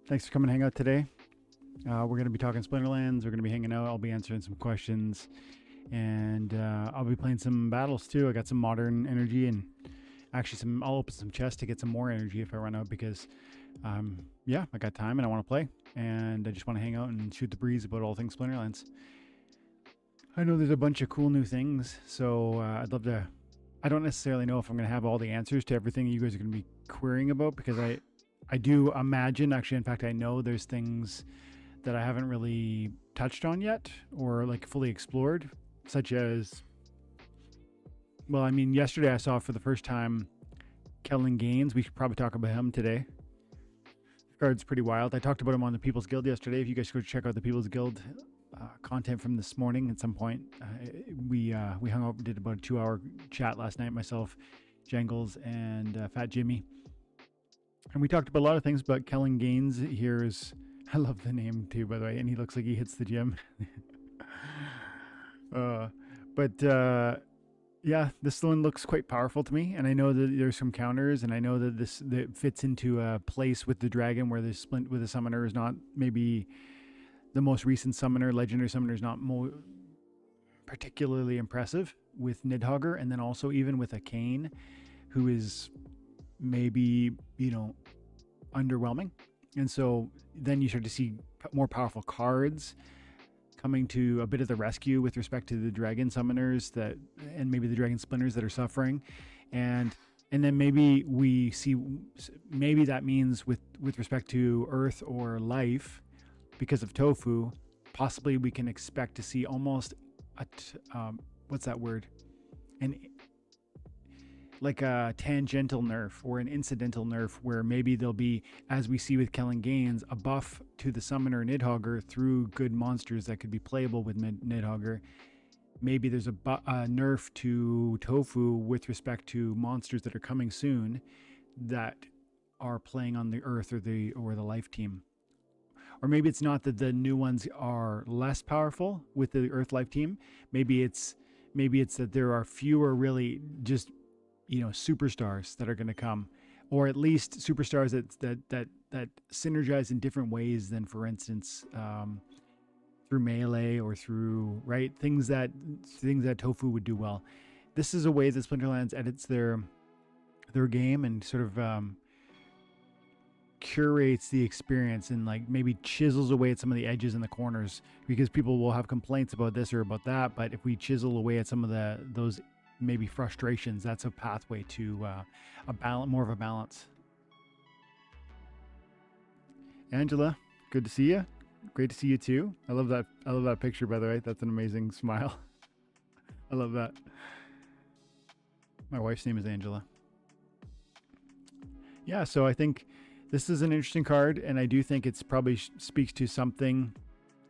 Thanks for coming to hang out today. We're going to be talking Splinterlands. We're going to be hanging out. I'll be answering some questions. And I'll be playing some battles too. I got some modern energy and actually I'll open some chests to get some more energy if I run out because, yeah, I got time and I want to play. And I just want to hang out and shoot the breeze about all things Splinterlands. I know there's a bunch of cool new things, so I'd love to. I don't necessarily know if I'm going to have all the answers to everything you guys are going to be querying about because I do imagine, actually, in fact, I know there's things that I haven't really touched on yet or like fully explored, such as, well, I mean, yesterday I saw for the first time Kellen Gaines. We should probably talk about him today. The card's pretty wild. I talked about him on the People's Guild yesterday. If you guys go check out the People's Guild content from this morning at some point, we hung out, did about a 2-hour chat last night, myself, Jangles, and Fat Jimmy. And we talked about a lot of things, but Kellen Gaines here is, I love the name too, by the way, and he looks like he hits the gym. Yeah, this one looks quite powerful to me, and I know that there's some counters, and I know that that fits into a place with the dragon where the splint with the summoner is not maybe the most recent summoner, legendary summoner is not particularly impressive with Nidhogger, and then also even with a Kane, who is maybe, underwhelming. And so then you start to see more powerful cards coming to a bit of the rescue with respect to the dragon summoners and maybe the dragon splinters that are suffering. And then maybe we see, maybe that means with respect to earth or life, because of tofu, possibly we can expect to see almost what's that word? Like a tangential nerf or an incidental nerf where maybe there'll be, as we see with Kellen Gaines, a buff to the summoner Nidhogger through good monsters that could be playable with Nidhogger. Maybe there's a nerf to tofu with respect to monsters that are coming soon that are playing on the earth or the life team. Or maybe it's not that the new ones are less powerful with the earth life team. Maybe it's that there are fewer really just superstars that are going to come, or at least superstars that synergize in different ways than, for instance, through melee or through things that tofu would do well. This is a way that Splinterlands edits their game and sort of curates the experience and maybe chisels away at some of the edges and the corners, because people will have complaints about this or about that. But if we chisel away at some of those maybe frustrations, that's a pathway to more of a balance. Angela, good to see you. Great to see you too. I love that picture, by the way. That's an amazing smile. I love that. My wife's name is Angela. Yeah, so I think this is an interesting card, and I do think it's probably speaks to something.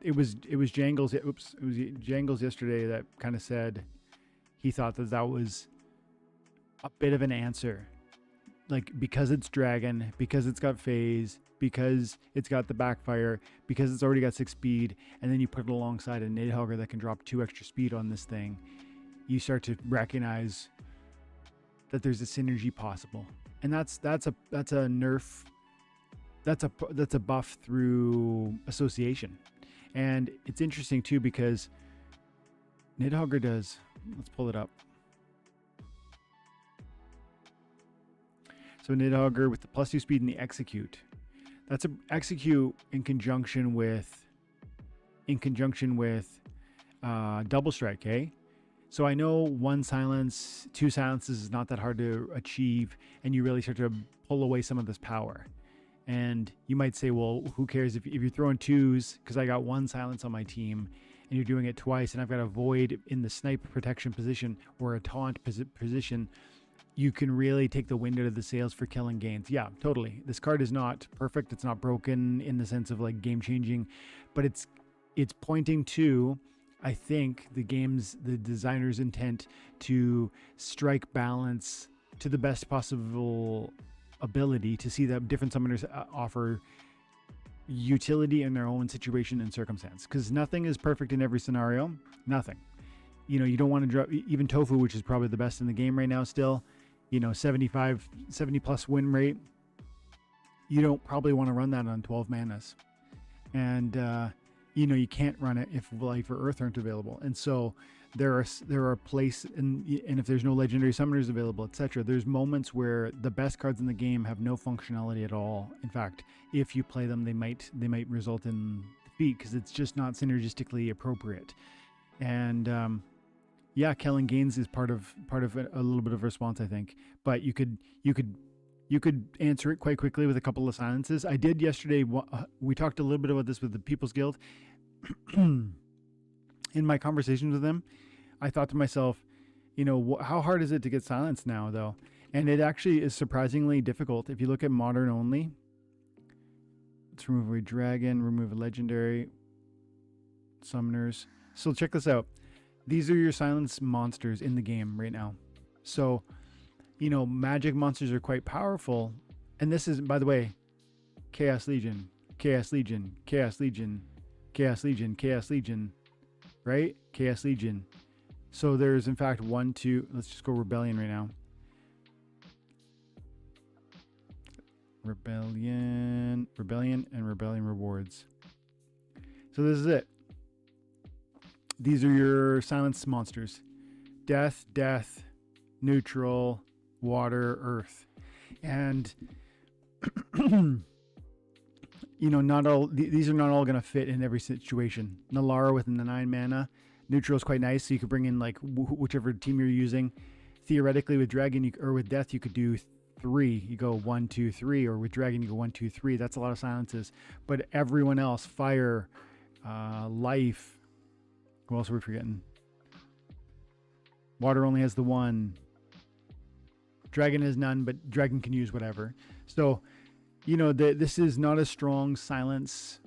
It was Jangles. It was Jangles yesterday that kind of said he thought that was a bit of an answer, because it's dragon, because it's got phase, because it's got the backfire, because it's already got 6 speed, and then you put it alongside a Nidhogger that can drop 2 extra speed on this thing. You start to recognize that there's a synergy possible, and that's a nerf. That's a buff through association. And it's interesting too because Nidhogger does, let's pull it up. So Nidhogger with the +2 speed and the execute. That's a execute in conjunction with double strike, eh? So I know 1 silence, 2 silences is not that hard to achieve, and you really start to pull away some of this power. And you might say, well, who cares if you're throwing 2s, because I got 1 silence on my team, and you're doing it twice, and I've got a void in the snipe protection position or a taunt position. You can really take the wind out of the sails for Kellen Gaines. Yeah, totally. This card is not perfect. It's not broken in the sense of game changing, but it's pointing to, I think, the designer's intent to strike balance to the best possible ability, to see that different summoners offer utility in their own situation and circumstance, because nothing is perfect in every scenario. Nothing. You don't want to drop even tofu, which is probably the best in the game right now still, 70 plus win rate. you don't probably want to run that on 12 manas. And, you know, you can't run it if Life or Earth aren't available. And so there are places, and if there's no legendary summoners available, etc. There's moments where the best cards in the game have no functionality at all. In fact, if you play them, they might result in defeat because it's just not synergistically appropriate. And yeah, Kellen Gaines is part of a little bit of a response, I think. But you could answer it quite quickly with a couple of silences. I did yesterday. We talked a little bit about this with the People's Guild. In my conversations with them, I thought to myself, you know, how hard is it to get silenced now, though? And it actually is surprisingly difficult. If you look at modern only, let's remove a dragon, remove a legendary, summoners. So check this out. These are your silence monsters in the game right now. So, you know, magic monsters are quite powerful. And this is, by the way, Chaos Legion, Chaos Legion, Chaos Legion, Chaos Legion, Chaos Legion, right? Chaos Legion. So there's, in fact, 1, 2, let's just go Rebellion right now. Rebellion, and Rebellion rewards. So this is it. These are your silence monsters. Death, death, neutral, water, earth. And you know, not all these are not all going to fit in every situation. Nalara within the 9 mana. Neutral is quite nice, so you could bring in like whichever team you're using. Theoretically, with dragon or with death, you could do 3. You go 1, 2, 3, or with dragon you go 1, 2, 3. That's a lot of silences. But everyone else, fire, life. Who else are we forgetting? Water only has the 1. Dragon has none, but dragon can use whatever. So, you know, this is not a strong silence,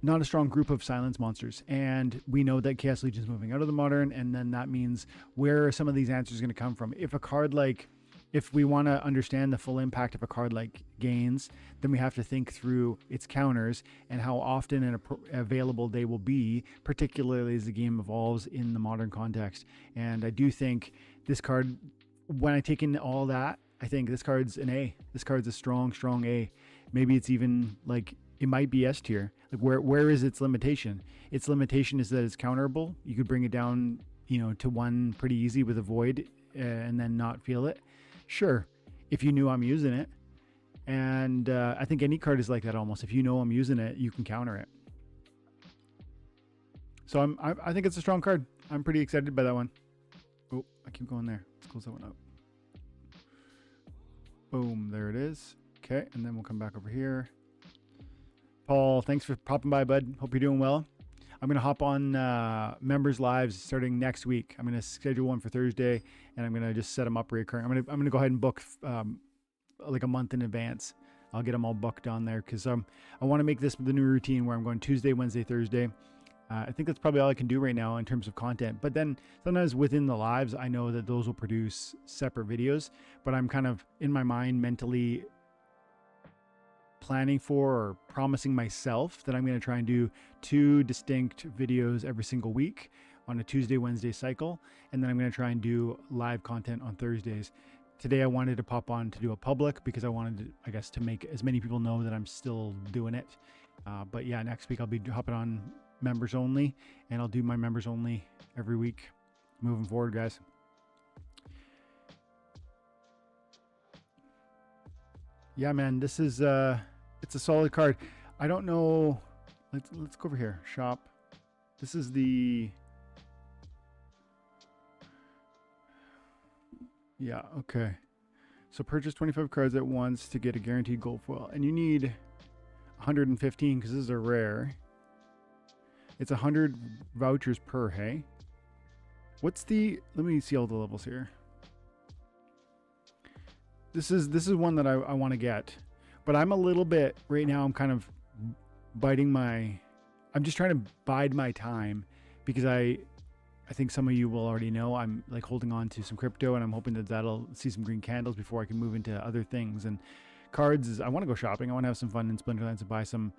not a strong group of silence monsters. And we know that Chaos Legion is moving out of the modern, and then that means where are some of these answers going to come from? If a card like, if we want to understand the full impact of a card like Gains, then we have to think through its counters and how often and available they will be, particularly as the game evolves in the modern context. And I do think this card, when I take in all that, I think this card's an A. This card's a strong A. Maybe it's even like, it might be S tier. Like where is its limitation? Its limitation is that it's counterable. You could bring it down, you know, to 1 pretty easy with a void and then not feel it. Sure, if you knew I'm using it. And I think any card is like that almost. If you know I'm using it, you can counter it. So I think it's a strong card. I'm pretty excited by that one. Oh, I keep going there. Let's close that one up. Boom, there it is. Okay, and then we'll come back over here. Paul, thanks for popping by, bud. Hope you're doing well. I'm going to hop on members lives starting next week. I'm going to schedule one for Thursday, and I'm going to just set them up recurring. I'm going to go ahead and book like a month in advance. I'll get them all booked on there because I want to make this the new routine where I'm going Tuesday, Wednesday, Thursday. I think that's probably all I can do right now in terms of content. But then sometimes within the lives, I know that those will produce separate videos, but I'm kind of in my mind mentally planning for or promising myself that I'm going to try and do 2 distinct videos every single week on a Tuesday, Wednesday cycle. And then I'm going to try and do live content on Thursdays. Today, I wanted to pop on to do a public because I wanted to, I guess, to make as many people know that I'm still doing it. But yeah, next week I'll be hopping on members only, and I'll do my members only every week moving forward, guys. Yeah, man, this is it's a solid card. I don't know. Let's go over here. Shop. This is the. Yeah. Okay. So purchase 25 cards at once to get a guaranteed gold foil, and you need 115 because this is a rare. It's 100 vouchers per. Hey. What's the? Let me see all the levels here. This is one that I want to get, but I'm a little bit right now. I'm kind of biting my. I'm just trying to bide my time because I think some of you will already know I'm like holding on to some crypto, and I'm hoping that that'll see some green candles before I can move into other things. And cards is I want to go shopping. I want to have some fun in Splinterlands and buy some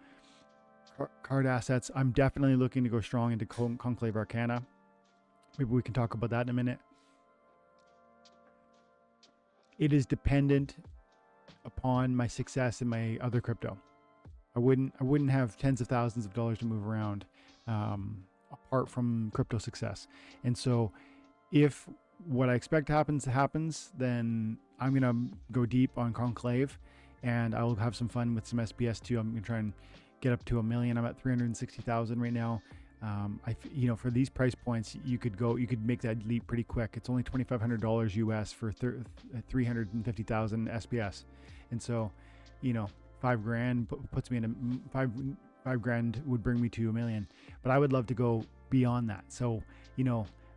card assets. I'm definitely looking to go strong into Conclave Arcana. Maybe we can talk about that in a minute. It is dependent upon my success in my other crypto. I wouldn't have tens of thousands of dollars to move around apart from crypto success. And so if what I expect happens, then I'm going to go deep on Conclave, and I will have some fun with some SPS too. I'm going to try and get up to $1 million. I'm at 360,000 right now. For these price points, you could make that leap pretty quick. It's only $2,500 US for 350,000 SPS. And so, $5,000 puts me in five grand would bring me to $1 million, but I would love to go beyond that. So,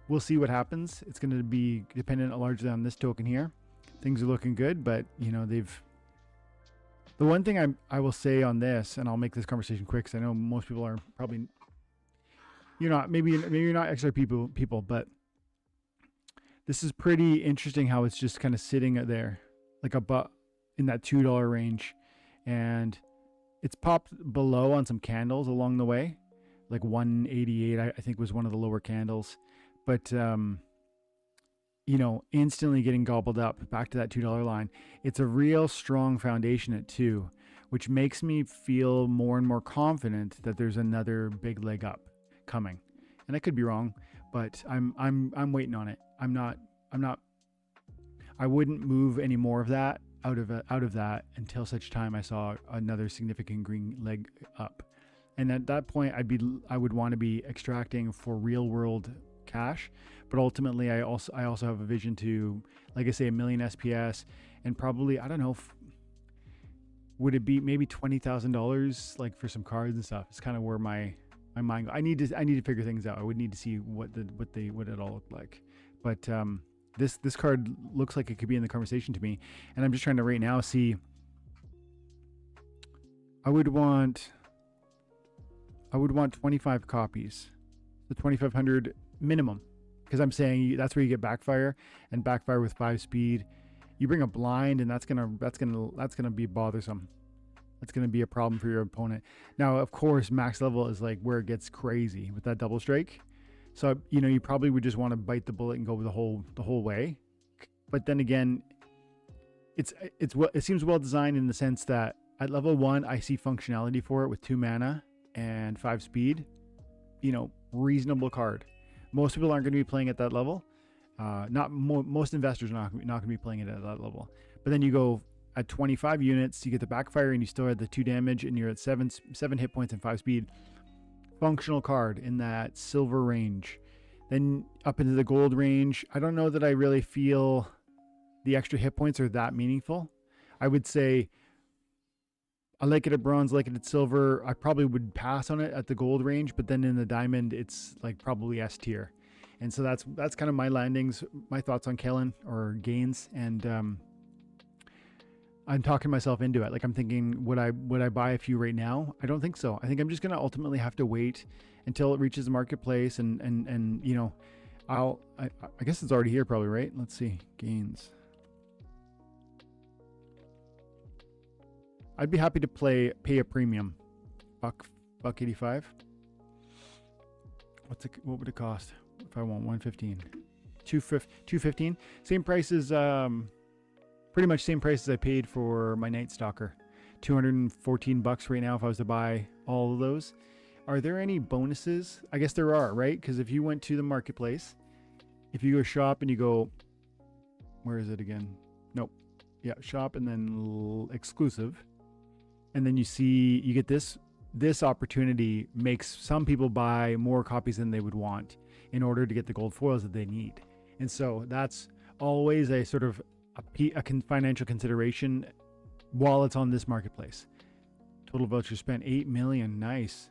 we'll see what happens. It's going to be dependent largely on this token here. Things are looking good, but the one thing I will say on this, and I'll make this conversation quick because I know most people are probably, maybe you're not XRP people, but this is pretty interesting how it's just kind of sitting there like in that $2 range, and it's popped below on some candles along the way, like 188 I think was one of the lower candles, but instantly getting gobbled up back to that $2 line. It's a real strong foundation at 2, which makes me feel more and more confident that there's another big leg up coming. And I could be wrong, but I'm waiting on it. I wouldn't move any more of that out of that until such time I saw another significant green leg up. And at that point I would want to be extracting for real world cash. But ultimately I also have a vision to, like I say, $1 million SPS, and probably, I don't know, would it be maybe $20,000 like for some cards and stuff? It's kind of where my mind goes. I need to figure things out. I would need to see what it all looked like. But this card looks like it could be in the conversation to me, and I'm just trying to right now see. I would want 25 copies, the 2,500 minimum, because I'm saying that's where you get backfire, and backfire with 5 speed. You bring a blind, and that's gonna be bothersome. That's gonna be a problem for your opponent. Now, of course, max level is like where it gets crazy with that double strike. So you probably would just want to bite the bullet and go the whole way. But then again, it seems well designed in the sense that at level 1 I see functionality for it with 2 mana and 5 speed. Reasonable card. Most people aren't going to be playing at that level. Most investors are not going to be playing it at that level. But then you go at 25 units, you get the backfire, and you still have the 2 damage, and you're at 7 hit points and 5 speed. Functional card in that silver range. Then up into the gold range, I don't know that I really feel the extra hit points are that meaningful. I would say I like it at bronze, like it at silver. I probably would pass on it at the gold range, but then in the diamond, it's like probably S tier. And so that's kind of my landings, my thoughts on Kellen or gains. And I'm talking myself into it. Like I'm thinking, would I buy a few right now? I don't think so. I think I'm just going to ultimately have to wait until it reaches the marketplace, and I guess it's already here probably, right? Let's see, gains. I'd be happy to pay a premium, $1.85. What would it cost if I want 115? 215. Same price as pretty much same price as I paid for my Night Stalker. $214 right now if I was to buy all of those. Are there any bonuses? I guess there are, right? Because if you went to the marketplace, if you go shop and you go, where is it again? Nope. Yeah, shop and then exclusive. And then you get this opportunity makes some people buy more copies than they would want in order to get the gold foils that they need. And so that's always a sort of a financial consideration while it's on this marketplace. Total voucher spent, 8 million. Nice.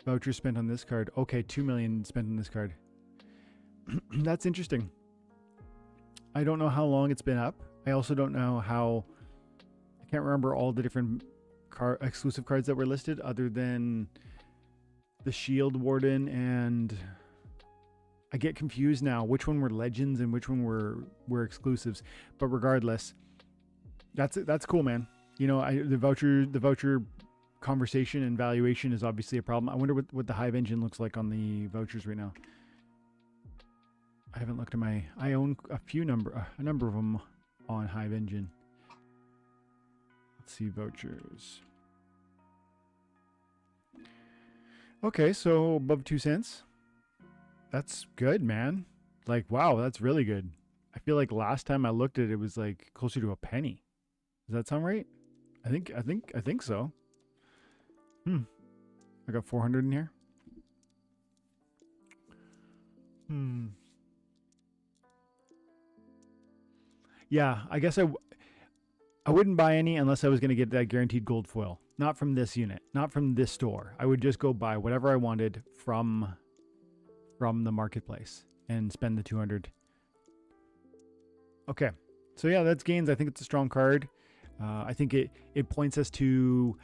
Voucher spent on this card. Okay, 2 million spent on this card. That's interesting. I don't know how long it's been up. I also don't know I can't remember all the different exclusive cards that were listed other than the Shield Warden, and I get confused now which one were legends and which one were exclusives. But regardless, that's cool, man. The voucher conversation and valuation is obviously a problem. I wonder what the Hive engine looks like on the vouchers right now. I haven't looked at I own a number of them on Hive engine. Let's see, vouchers. Okay, so above 2 cents. That's good, man. Like, wow, that's really good. I feel like last time I looked at it, it was like closer to a penny. Does that sound right? I think so. I got 400 in here. Yeah, I guess I wouldn't buy any unless I was going to get that guaranteed gold foil. Not from this unit, not from this store. I would just go buy whatever I wanted from the marketplace and spend the 200. Okay. So yeah, that's gains. I think it's a strong card. I think it points us to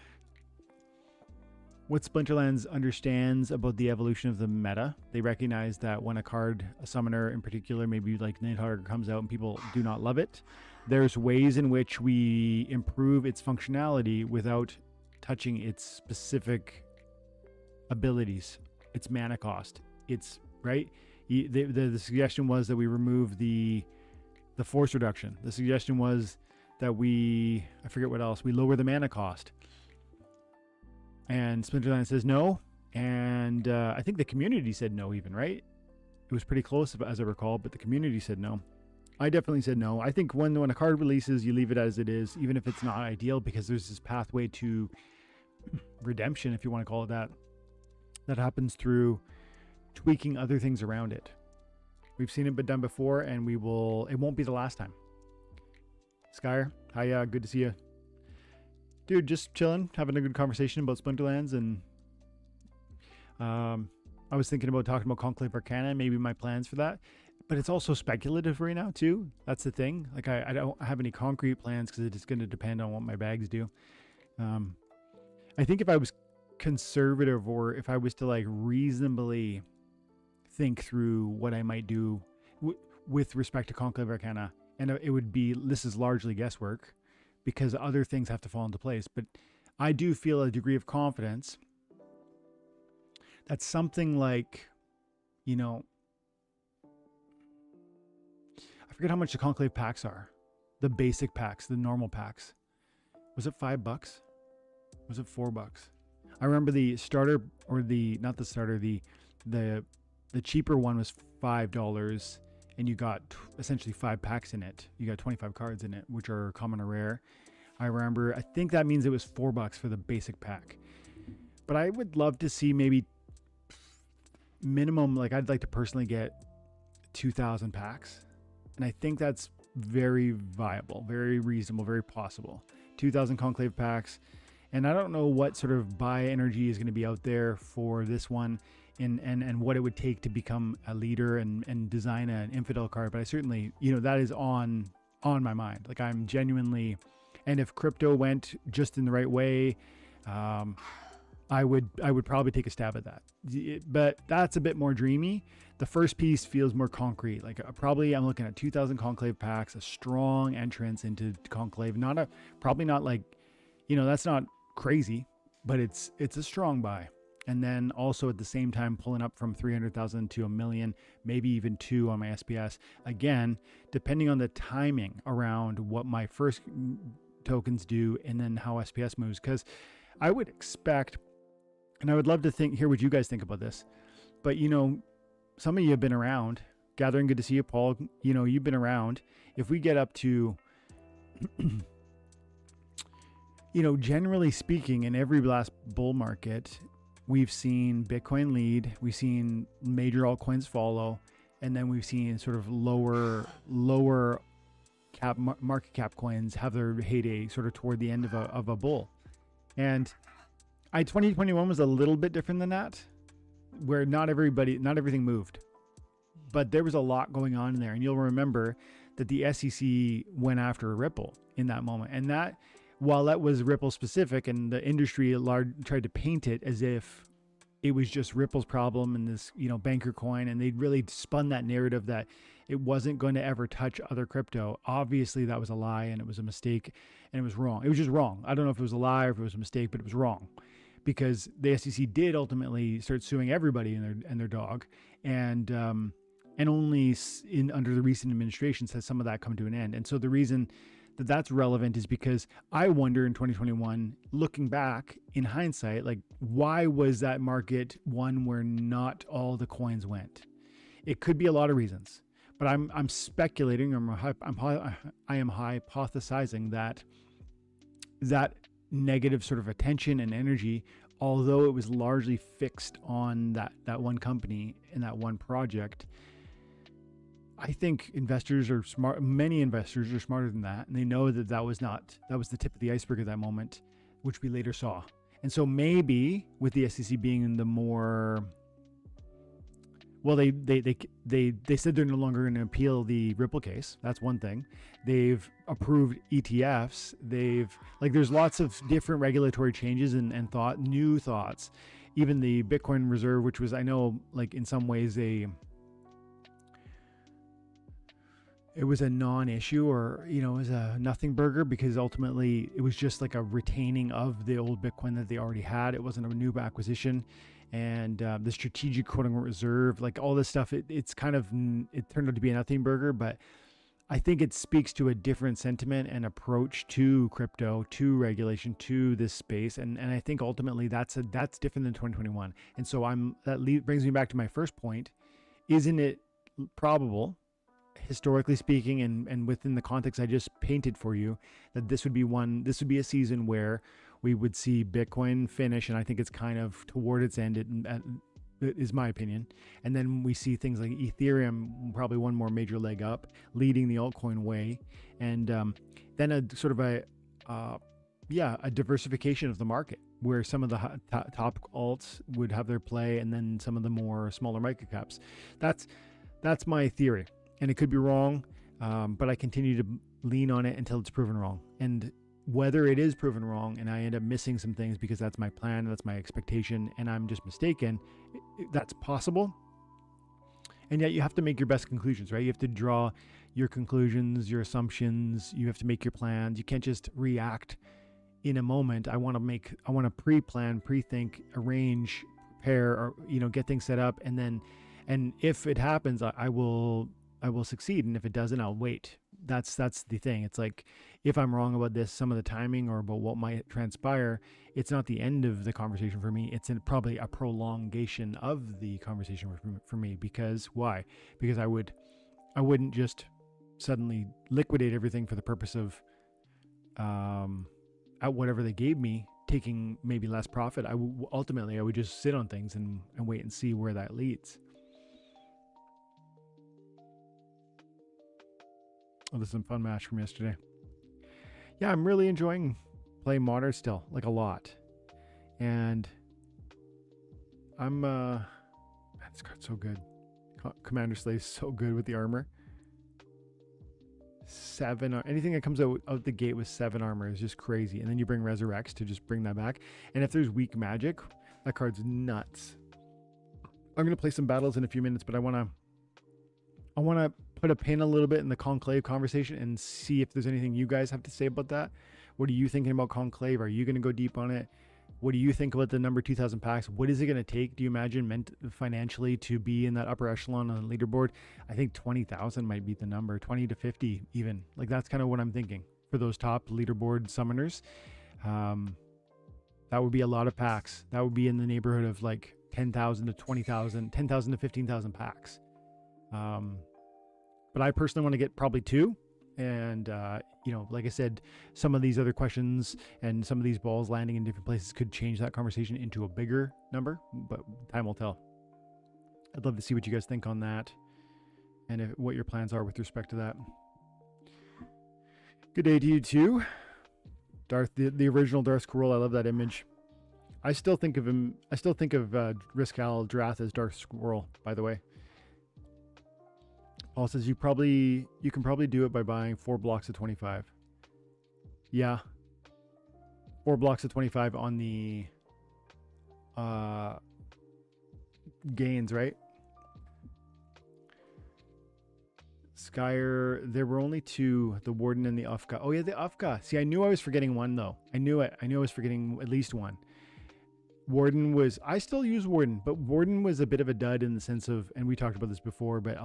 what Splinterlands understands about the evolution of the meta. They recognize that when a card, a summoner in particular, maybe like Nidhogg comes out and people do not love it, there's ways in which we improve its functionality without touching its specific abilities, its mana cost. It's right. The suggestion was that we remove the force reduction. The suggestion was that I forget what else, we lower the mana cost. And Splinterlands says no. And I think the community said no even, right? It was pretty close as I recall, but the community said no. I definitely said no. I think when a card releases, you leave it as it is, even if it's not ideal, because there's this pathway to redemption, if you want to call it that, that happens through tweaking other things around it. We've seen it done before, and it won't be the last time. Skyer, hi, good to see you. Dude, just chilling, having a good conversation about Splinterlands, and I was thinking about talking about Conclave Arcana, maybe my plans for that, but it's also speculative right now too. That's the thing. Like I don't have any concrete plans because it's going to depend on what my bags do. I think if I was conservative, or if I was to like reasonably think through what I might do with respect to Conclave Arcana, and it would be, this is largely guesswork, because other things have to fall into place. But I do feel a degree of confidence that something like, I forget how much the Conclave packs are. The basic packs, the normal packs. Was it $5? Was it $4? I remember the starter, or not the starter, the cheaper one was $5, and you got essentially 5 packs in it. You got 25 cards in it, which are common or rare. I think that means it was $4 for the basic pack. But I would love to see maybe minimum, like I'd like to personally get 2,000 packs. And I think that's very viable, very reasonable, very possible. 2,000 Conclave packs. And I don't know what sort of buy energy is going to be out there for this one, and what it would take to become a leader and design an Infidel card. But I certainly, that is on my mind. Like I'm genuinely, and if crypto went just in the right way, I would probably take a stab at that. But that's a bit more dreamy. The first piece feels more concrete. Like probably I'm looking at 2,000 Conclave packs, a strong entrance into Conclave. Probably not like, that's not crazy, but it's a strong buy. And then also at the same time pulling up from 300,000 to 1 million, maybe even 2 on my SPS. Again, depending on the timing around what my first tokens do and then how SPS moves. Because I would expect, and I would love to hear what you guys think about this, but some of you have been around. Gathering, good to see you, Paul. You've been around. If we get up to generally speaking, in every last bull market, we've seen Bitcoin lead, we've seen major altcoins follow, and then we've seen sort of lower cap market cap coins have their heyday sort of toward the end of a bull. And 2021 was a little bit different than that, where not everything moved, but there was a lot going on in there. And you'll remember that the SEC went after Ripple in that moment, and that, while that was Ripple specific, and the industry at large tried to paint it as if it was just Ripple's problem and this, banker coin, and they'd really spun that narrative that it wasn't going to ever touch other crypto. Obviously that was a lie, and it was a mistake, and it was wrong. It was just wrong. I don't know if it was a lie or if it was a mistake, but it was wrong, because the SEC did ultimately start suing everybody and their dog. And only under the recent administrations has some of that come to an end. And so the reason that that's relevant is because I wonder in 2021, looking back in hindsight, like why was that market one where not all the coins went? It could be a lot of reasons, but I'm speculating. I am hypothesizing that negative sort of attention and energy, although it was largely fixed on that one company and that one project, I think investors are smart. Many investors are smarter than that, and they know that was the tip of the iceberg at that moment, which we later saw. And so maybe with the SEC being in the more, well, they said they're no longer going to appeal the Ripple case. That's one thing. They've approved ETFs. There's lots of different regulatory changes and new thoughts. Even the Bitcoin reserve, which was, I know, like in some ways it was a non-issue, or it was a nothing burger, because ultimately it was just like a retaining of the old Bitcoin that they already had. It wasn't a new acquisition. And the strategic quote-unquote reserve, like all this stuff, it turned out to be a nothing burger. But I think it speaks to a different sentiment and approach to crypto, to regulation, to this space. And I think ultimately that's different than 2021. And so brings me back to my first point. Isn't it probable, historically speaking, and within the context I just painted for you, that this would be a season where we would see Bitcoin finish, and I think it's kind of toward its end, it is my opinion. And then we see things like Ethereum, probably one more major leg up, leading the altcoin way. And then a sort of a diversification of the market, where some of the top alts would have their play, and then some of the more smaller micro caps. That's my theory. And it could be wrong, but I continue to lean on it until it's proven wrong. And whether it is proven wrong and I end up missing some things because that's my plan, that's my expectation, and I'm just mistaken, that's possible. And yet you have to make your best conclusions, right? You have to draw your conclusions, your assumptions. You have to make your plans. You can't just react in a moment. I want to pre-plan, pre-think, arrange, prepare, or get things set up, and if it happens, I will succeed, and if it doesn't, I'll wait. That's the thing. It's like, if I'm wrong about this, some of the timing or about what might transpire, it's not the end of the conversation for me. It's probably a prolongation of the conversation for me. Because why? Because I wouldn't just suddenly liquidate everything for the purpose of at whatever they gave me, taking maybe less profit. Ultimately I would just sit on things and wait and see where that leads. Oh, this is a fun match from yesterday. Yeah, I'm really enjoying playing Modern still, like a lot. And I'm, this card's so good. Commander Slay's so good with the armor. 7, anything that comes out the gate with 7 armor is just crazy. And then you bring Resurrects to just bring that back. And if there's weak magic, that card's nuts. I'm going to play some battles in a few minutes, but I want to put a pin a little bit in the Conclave conversation and see if there's anything you guys have to say about that. What are you thinking about Conclave? Are you going to go deep on it? What do you think about the number 2,000 packs? What is it going to take, do you imagine, financially, to be in that upper echelon on the leaderboard? I think 20,000 might be the number, 20 to 50 even. Like, that's kind of what I'm thinking for those top leaderboard summoners. That would be a lot of packs. That would be in the neighborhood of like 10,000 to 20,000, 10,000 to 15,000 packs. But I personally want to get probably 2. And, like I said, some of these other questions and some of these balls landing in different places could change that conversation into a bigger number, but time will tell. I'd love to see what you guys think on that and what your plans are with respect to that. Good day to you too. Darth, the original Darth Squirrel. I love that image. I still think of Riscal Drath as Darth Squirrel, by the way. Paul says you can probably do it by buying 4 blocks of 25. Yeah. 4 blocks of 25 on the gains, right? Skyer, there were only 2, the Warden and the Ufka. Oh yeah, the Ufka. See, I knew I was forgetting one though. I knew it. I knew I was forgetting at least one. Warden was, I still use Warden, but Warden was a bit of a dud in the sense of, and we talked about this before, but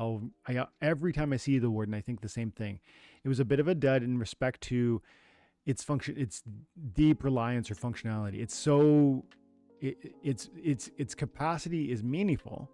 every time I see the Warden, I think the same thing. It was a bit of a dud in respect to its function, its deep reliance or functionality. It's so, its capacity is meaningful,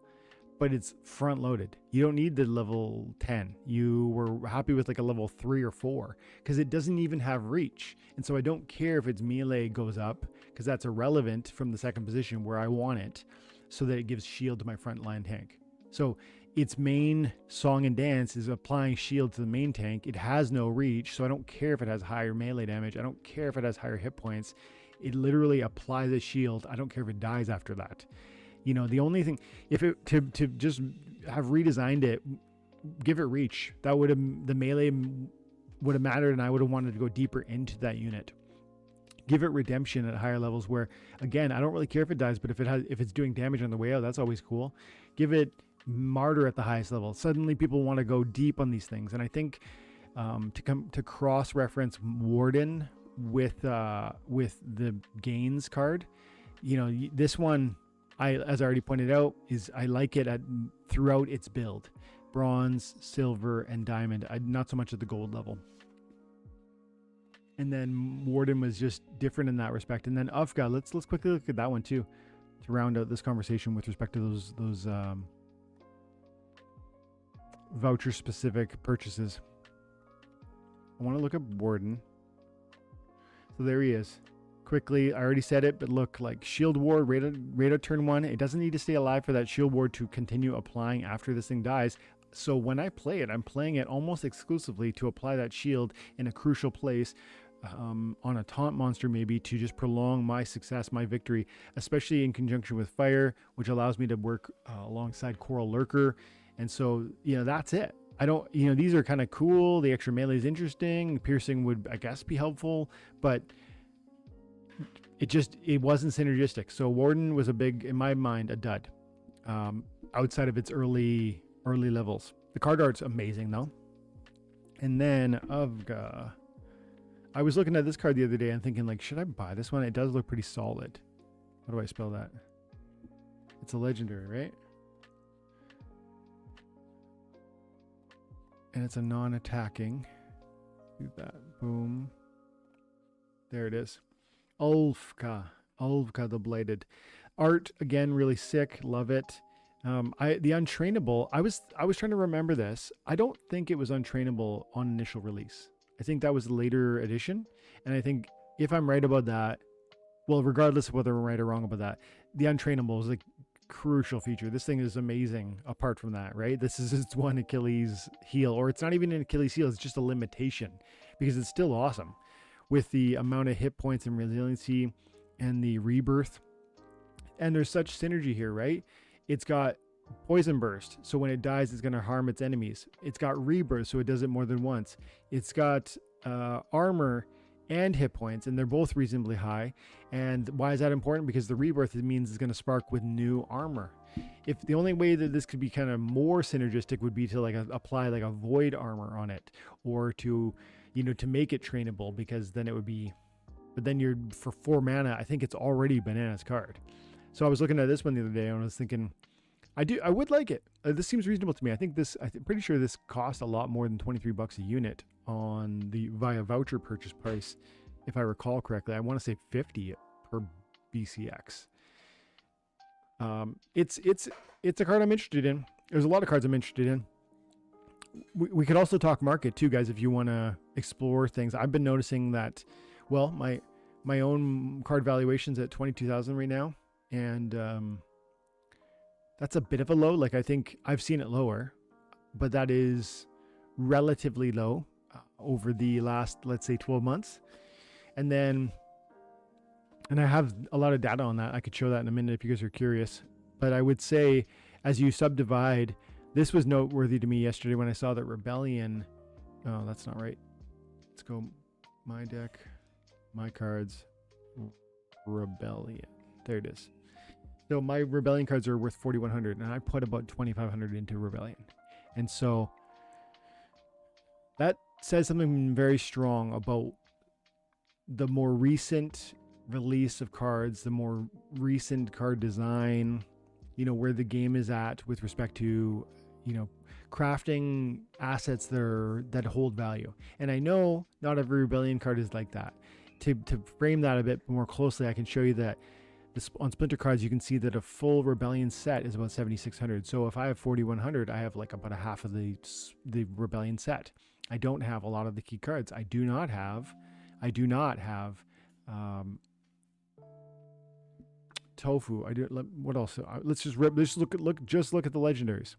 but it's front loaded. You don't need the level 10. You were happy with like a level 3 or 4 because it doesn't even have reach. And so I don't care if its melee goes up because that's irrelevant from the second position where I want it, so that it gives shield to my front line tank. So its main song and dance is applying shield to the main tank. It has no reach, so I don't care if it has higher melee damage. I don't care if it has higher hit points. It literally applies a shield. I don't care if it dies after that. You know, the only thing, if it to just have redesigned it, give it reach, that would have, the melee would have mattered, and I would have wanted to go deeper into that unit. Give it redemption at higher levels where, again, I don't really care if it dies, but if it's doing damage on the way out, that's always cool. Give it martyr at the highest level. Suddenly people want to go deep on these things. And I think to cross-reference Warden with the gains card, you know, this one, as I already pointed out, is I like it throughout its build. Bronze, silver, and diamond. Not so much at the gold level. And then Warden was just different in that respect. And then Ufka, let's quickly look at that one too, to round out this conversation with respect to those voucher specific purchases. I want to look at Warden. So there he is. Quickly, I already said it, but look, like shield ward, radar turn 1. It doesn't need to stay alive for that shield ward to continue applying after this thing dies. So when I play it, I'm playing it almost exclusively to apply that shield in a crucial place, on a taunt monster maybe, to just prolong my success, my victory, especially in conjunction with fire, which allows me to work alongside Coral Lurker. And so, you know, that's it. I don't, you know, these are kind of cool. The extra melee is interesting. Piercing would, I guess, be helpful, but it wasn't synergistic. So Warden was in my mind, a dud, outside of its early levels. The card art's amazing though. And then Uvga, I was looking at this card the other day and thinking, like, should I buy this one? It does look pretty solid. How do I spell that? It's a legendary, right? And it's a non-attacking. Do that. Boom. There it is. Ulfka the Bladed. Art, again, really sick. Love it. The untrainable, I was trying to remember this. I don't think it was untrainable on initial release. I think that was a later edition. And I think if I'm right about that, well, regardless of whether I'm right or wrong about that, the untrainable is a crucial feature. This thing is amazing apart from that, right? This is its one Achilles heel, or it's not even an Achilles heel, it's just a limitation, because it's still awesome with the amount of hit points and resiliency and the rebirth. And there's such synergy here, right? It's got poison burst, so when it dies, it's going to harm its enemies. It's got rebirth, so it does it more than once. It's got armor and hit points, and they're both reasonably high. And why is that important? Because the rebirth, it means it's going to spark with new armor. If the only way that this could be kind of more synergistic would be to like apply like a void armor on it, or to, you know, to make it trainable, because then it would be, but then you're, for 4 mana, I think it's already Banana's card. So I was looking at this one the other day and I was thinking, I would like it. This seems reasonable to me. I think this, pretty sure this costs a lot more than $23 a unit on the via voucher purchase price, if I recall correctly. I want to say 50 per BCX. It's a card I'm interested in. There's a lot of cards I'm interested in. We could also talk market too, guys, if you want to explore things. I've been noticing that, well, my own card valuation's at 22,000 right now, and that's a bit of a low. Like, I think I've seen it lower, but that is relatively low over the last, let's say, 12 months. And I have a lot of data on that. I could show that in a minute if you guys are curious. But I would say, as you subdivide, this was noteworthy to me yesterday when I saw that Rebellion, oh, that's not right. Let's go my deck, my cards, Rebellion. There it is. So my Rebellion cards are worth 4,100, and I put about 2,500 into Rebellion. And so that says something very strong about the more recent release of cards, the more recent card design, where the game is at with respect to, crafting assets that hold value. And I know not every Rebellion card is like that. To frame that a bit more closely, I can show you that on Splinter cards, you can see that a full Rebellion set is about 7,600. So if I have 4,100, I have like about a half of the Rebellion set. I don't have a lot of the key cards. I do not have Tofu. What else? Let's look at the legendaries.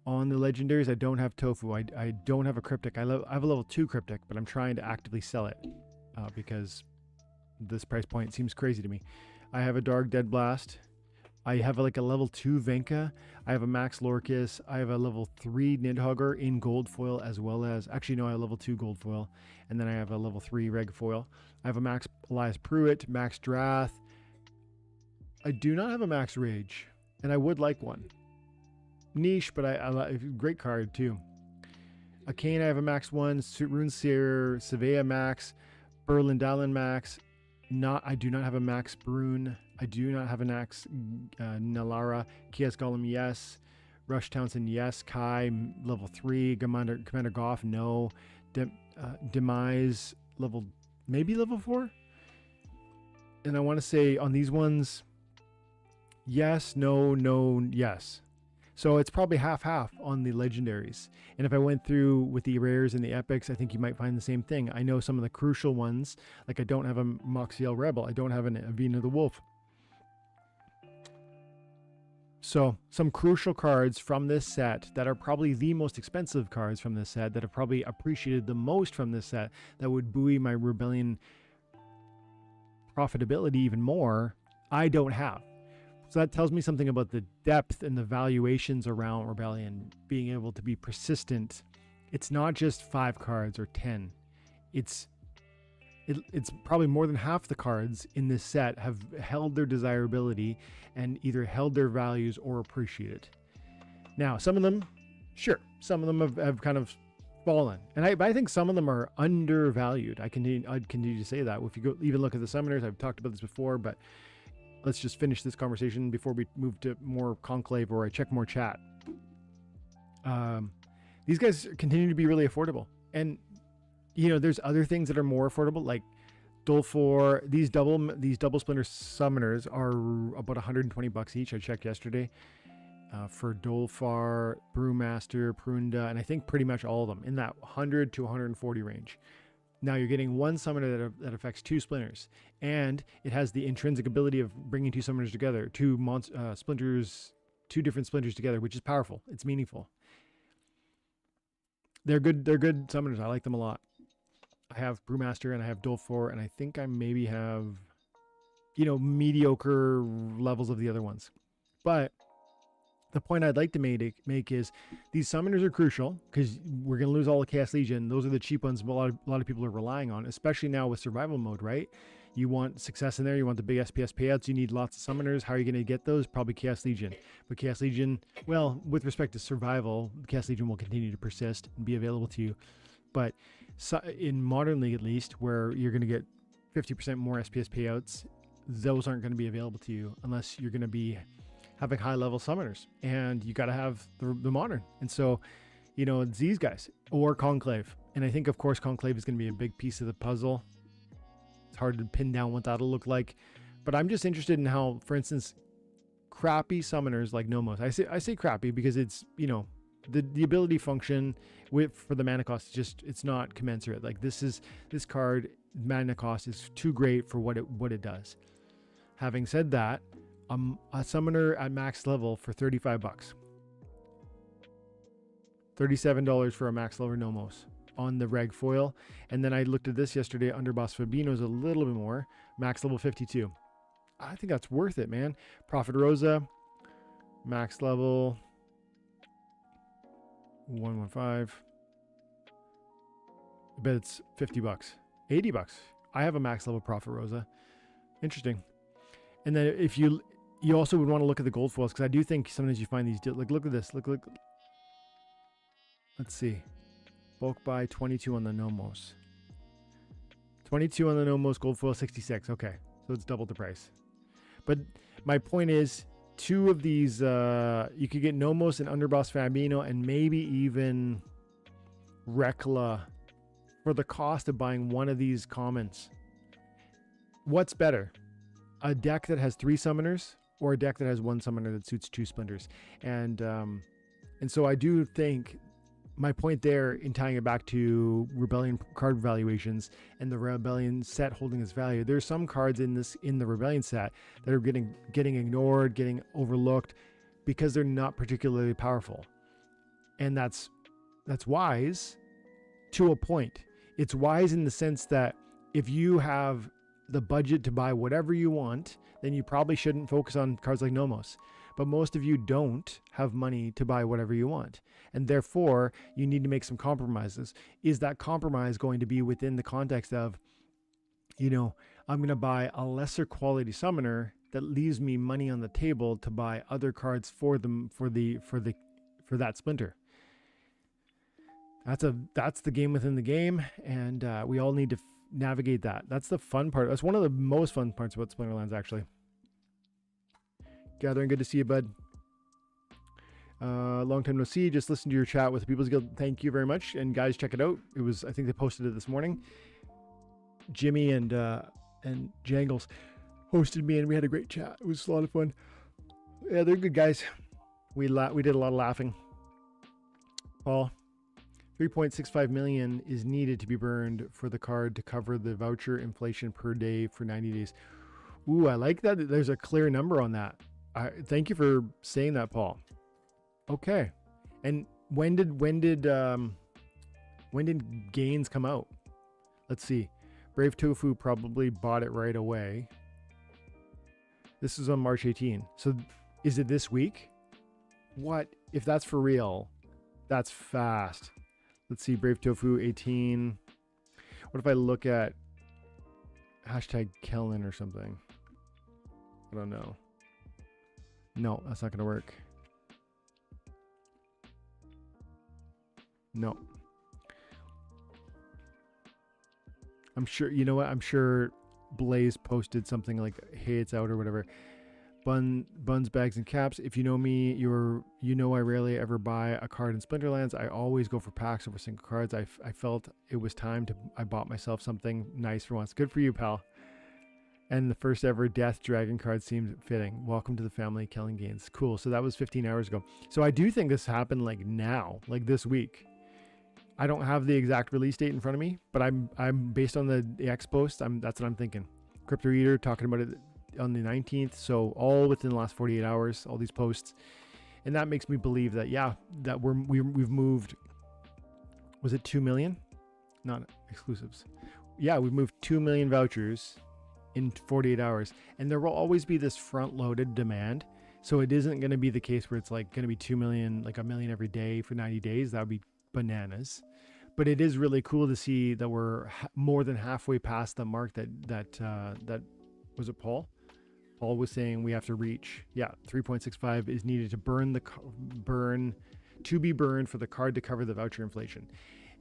On the legendaries, I don't have Tofu. I don't have a cryptic. I have a level 2 cryptic, but I'm trying to actively sell it because this price point seems crazy to me. I have a Dark Dead Blast. I have like a level 2 Venka. I have a Max Lorcus. I have a level 3 Nidhogger in gold foil, as well as, actually no, I have a level 2 gold foil. And then I have a level 3 reg foil. I have a Max Elias Pruitt, Max Drath. I do not have a Max Rage, and I would like one. Niche, but I great card too. Arcane, I have a Max 1, Rune Seer, Sevilla Max, Berlin Dallin Max. I do not have a Max Brune. I do not have a Max Nalara. Kias Golem, yes. Rush Townsend, yes. Kai, level 3. Commander Goff, no. Demise, maybe level 4. And I want to say on these ones, yes, no, yes. So it's probably half-half on the legendaries. And if I went through with the rares and the epics, I think you might find the same thing. I know some of the crucial ones, like I don't have a Moxiel Rebel. I don't have an Avina the Wolf. So some crucial cards from this set that are probably the most expensive cards from this set that have probably appreciated the most from this set that would buoy my Rebellion profitability even more, I don't have. So that tells me something about the depth and the valuations around Rebellion being able to be persistent. It's not just 5 cards or 10. It's probably more than half the cards in this set have held their desirability and either held their values or appreciated. Now, some of them, sure, some of them have kind of fallen. And I think some of them are undervalued. I'd continue to say that. If you go even look at the summoners, I've talked about this before, but let's just finish this conversation before we move to more conclave or I check more chat. These guys continue to be really affordable. And, there's other things that are more affordable, like Dolfor. These double Splinter summoners are about $120 each. I checked yesterday for Dolfar, Brewmaster, Prunda, and I think pretty much all of them in that 100 to 140 range. Now you're getting one summoner that affects 2 splinters, and it has the intrinsic ability of bringing 2 summoners together, 2 different splinters together, which is powerful. It's meaningful. They're good summoners. I like them a lot. I have Brewmaster and I have Dolfor, and I think I maybe have, mediocre levels of the other ones. But the point I'd like to make is these summoners are crucial because we're going to lose all the Chaos Legion. Those are the cheap ones a lot of people are relying on, especially now with survival mode, right? You want success in there. You want the big SPS payouts. You need lots of summoners. How are you going to get those? Probably Chaos Legion. But Chaos Legion, well, with respect to survival, Chaos Legion will continue to persist and be available to you. But in Modern League, at least, where you're going to get 50% more SPS payouts, those aren't going to be available to you unless you're going to be having high-level summoners, and you got to have the modern. And so, it's these guys or Conclave. And I think, of course, Conclave is going to be a big piece of the puzzle. It's hard to pin down what that'll look like, but I'm just interested in how, for instance, crappy summoners like Nomos. I say crappy because it's the ability function for the mana cost is it's not commensurate. Like this card mana cost is too great for what it does. Having said that, a summoner at max level for $35. $37 for a max level Nomos on the reg foil. And then I looked at this yesterday. Underboss Fabino's a little bit more. Max level 52. I think that's worth it, man. Prophet Rosa, max level 115. I bet it's $50. $80. I have a max level Prophet Rosa. Interesting. And then if you also would want to look at the gold foils, because I do think sometimes you find these like look at this. Look. Let's see. Bulk buy 22 on the Nomos. 22 on the no most gold foil, 66. Okay, so it's double the price. But my point is, 2 of these, you could get Nomos and Underboss Fabino and maybe even Rekla for the cost of buying one of these commons. What's better? A deck that has 3 summoners or a deck that has 1 summoner that suits 2 splinters? And so I do think my point there in tying it back to Rebellion card valuations and the Rebellion set holding its value, there's some cards in the Rebellion set that are getting ignored, getting overlooked because they're not particularly powerful. And that's wise to a point. It's wise in the sense that if you have the budget to buy whatever you want, then you probably shouldn't focus on cards like Nomos. But most of you don't have money to buy whatever you want. And therefore, you need to make some compromises. Is that compromise going to be within the context of, I'm going to buy a lesser quality summoner that leaves me money on the table to buy other cards for that splinter? That's the game within the game, and we all need to navigate that. That's the fun part. That's one of the most fun parts about Splinterlands, actually. Gathering, good to see you, bud. Long time no see. Just listened to your chat with the People's Guild. Thank you very much. And guys, check it out. I think they posted it this morning. Jimmy and Jangles hosted me, and we had a great chat. It was a lot of fun. Yeah, they're good guys. We did a lot of laughing. Paul, 3.65 million is needed to be burned for the card to cover the voucher inflation per day for 90 days. Ooh, I like that. There's a clear number on that. Thank you for saying that, Paul. Okay. And when did gains come out? Let's see. Brave Tofu probably bought it right away. This is on March 18. So is it this week? What? If that's for real, that's fast. Let's see. Brave Tofu 18. What if I look at hashtag Kellen or something? I don't know. No, that's not going to work. No. I'm sure, you know what? I'm sure Blaze posted something like, hey, it's out or whatever. Buns, bags, and caps. If you know me, you know I rarely ever buy a card in Splinterlands. I always go for packs over single cards. I felt it was time I bought myself something nice for once. Good for you, pal. And the first ever Death Dragon card seems fitting. Welcome to the family, Kellen Gaines. Cool. So that was 15 hours ago. So I do think this happened like now, like this week. I don't have the exact release date in front of me, but I'm based on the X post. That's what I'm thinking. Crypto Eater talking about it on the 19th. So all within the last 48 hours, all these posts. And that makes me believe that, yeah, that we've moved, was it 2 million? Not exclusives. Yeah, we've moved 2 million vouchers in 48 hours, and there will always be this front-loaded demand, so it isn't going to be the case where it's like going to be 2 million, like a million every day for 90 days. That would be bananas. But it is really cool to see that we're more than halfway past the mark that was it Paul was saying we have to reach. 3.65 is needed to be burned for the card to cover the voucher inflation.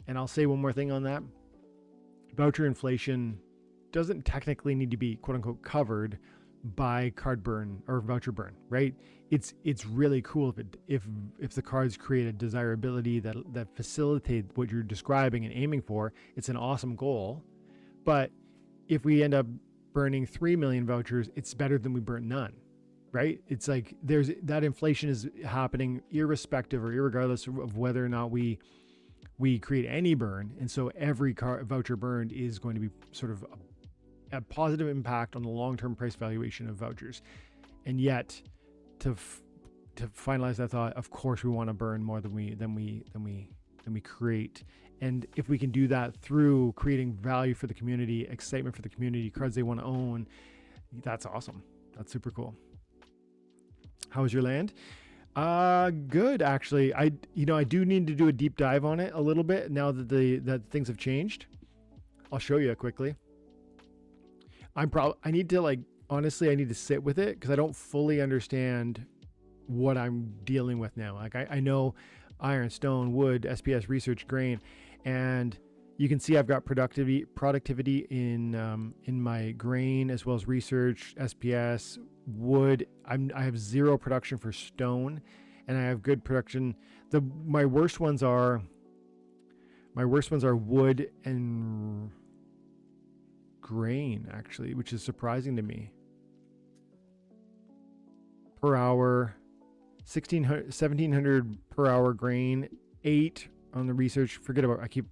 And I'll say one more thing on that. Voucher inflation doesn't technically need to be quote unquote covered by card burn or voucher burn, right? It's really cool if the cards create a desirability that facilitate what you're describing and aiming for. It's an awesome goal. But if we end up burning 3 million vouchers, it's better than we burn none, right? It's like there's that inflation is happening irrespective or irregardless of whether or not we create any burn. And so every voucher burned is going to be sort of a positive impact on the long-term price valuation of vouchers. And yet to finalize that thought, of course we want to burn more than we create. And if we can do that through creating value for the community, excitement for the community, cards they want to own, that's awesome. That's super cool. How was your land? Good, actually. I do need to do a deep dive on it a little bit now that that things have changed. I'll show you quickly. I need to sit with it because I don't fully understand what I'm dealing with now. Like I know iron, stone, wood, SPS, research, grain, and You can see I've got productivity in my grain as well as research, SPS, wood. I have zero production for stone, and I have good production. My worst ones are wood and grain, actually, which is surprising to me. Per hour, 1700 per hour grain, 8 on the research. I keep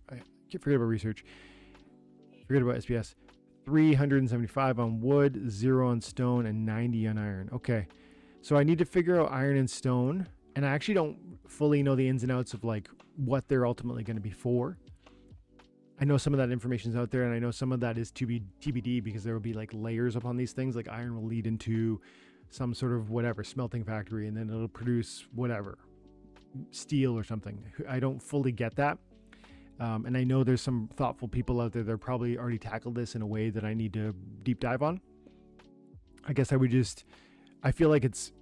forget about research. Forget about SPS. 375 on wood, 0 on stone, and 90 on iron. Okay, so I need to figure out iron and stone, and I actually don't fully know the ins and outs of like what they're ultimately going to be for. I know some of that information is out there, and I know some of that is to be TBD, because there will be like layers upon these things. Like iron will lead into some sort of whatever smelting factory, and then it'll produce whatever steel or something. I don't fully get that. And I know there's some thoughtful people out there that probably already tackled this in a way that I need to deep dive on. I guess I feel like it's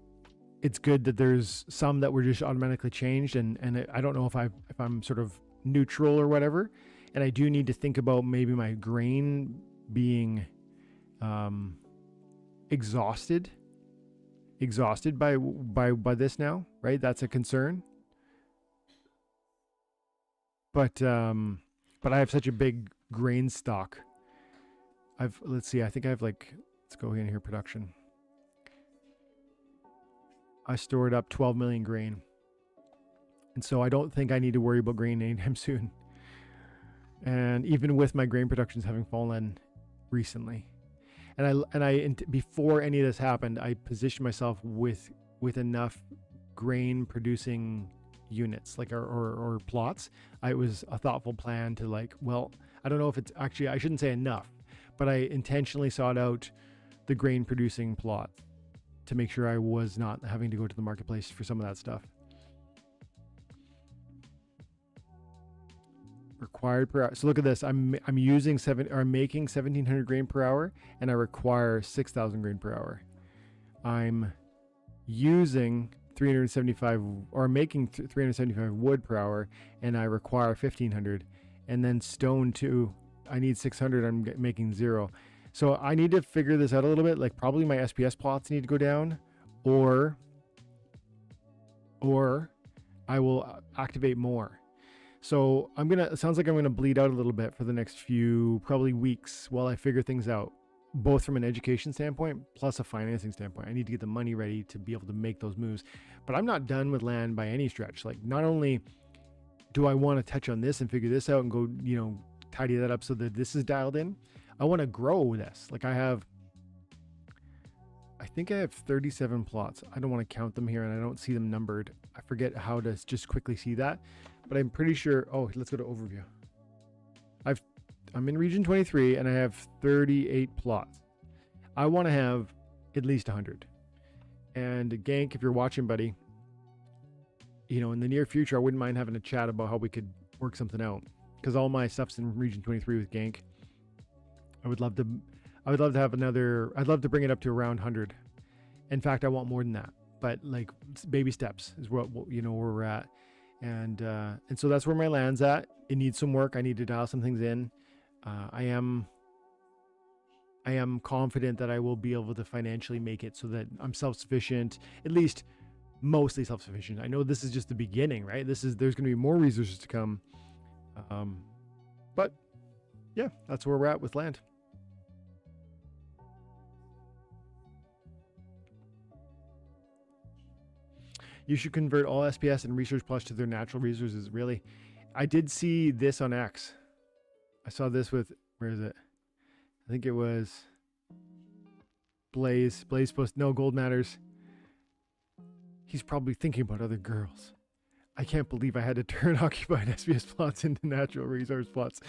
good that there's some that were just automatically changed, and I don't know if I'm sort of neutral or whatever. And I do need to think about maybe my grain being exhausted by this now, right? That's a concern. But I have such a big grain stock. Let's see, I think I have let's go in here, production. I stored up 12 million grain. And so I don't think I need to worry about grain anytime soon. And even with my grain productions having fallen recently. And before any of this happened, I positioned myself with enough grain producing units, or plots. It was a thoughtful plan to I don't know if it's actually, I shouldn't say enough, but I intentionally sought out the grain producing plot to make sure I was not having to go to the marketplace for some of that stuff. Required per hour. So look at this. I'm making 1700 grain per hour, and I require 6,000 grain per hour. I'm using 375, or making 375 wood per hour, and I require 1500. And then stone too, I need 600. I'm making 0. So I need to figure this out a little bit. Like probably my SPS plots need to go down, or I will activate more. So it sounds like I'm gonna bleed out a little bit for the next few probably weeks while I figure things out, both from an education standpoint plus a financing standpoint. I need to get the money ready to be able to make those moves. But I'm not done with land by any stretch. Like, not only do I want to touch on this and figure this out and go, tidy that up so that this is dialed in, I want to grow this. Like I think I have 37 plots. I don't want to count them here, and I don't see them numbered. I forget how to just quickly see that, but I'm pretty sure. Oh, let's go to overview. I'm in region 23, and I have 38 plots. I want to have at least 100. And Gank, if you're watching, buddy, in the near future, I wouldn't mind having a chat about how we could work something out, because all my stuff's in region 23 with Gank. I would love to have another. I'd love to bring it up to around 100. In fact, I want more than that, but like baby steps is what where we're at. And so that's where my land's at. It needs some work. I need to dial some things in. I am confident that I will be able to financially make it so that I'm self-sufficient, at least mostly self-sufficient. I know this is just the beginning, right? There's going to be more resources to come. But yeah, that's where we're at with land. You should convert all SPS and Research Plus to their natural resources. Really, I did see this on X. I saw this with, where is it? I think it was Blaze. Blaze post, no, Gold Matters. He's probably thinking about other girls. I can't believe I had to turn occupied SPS plots into natural resource plots.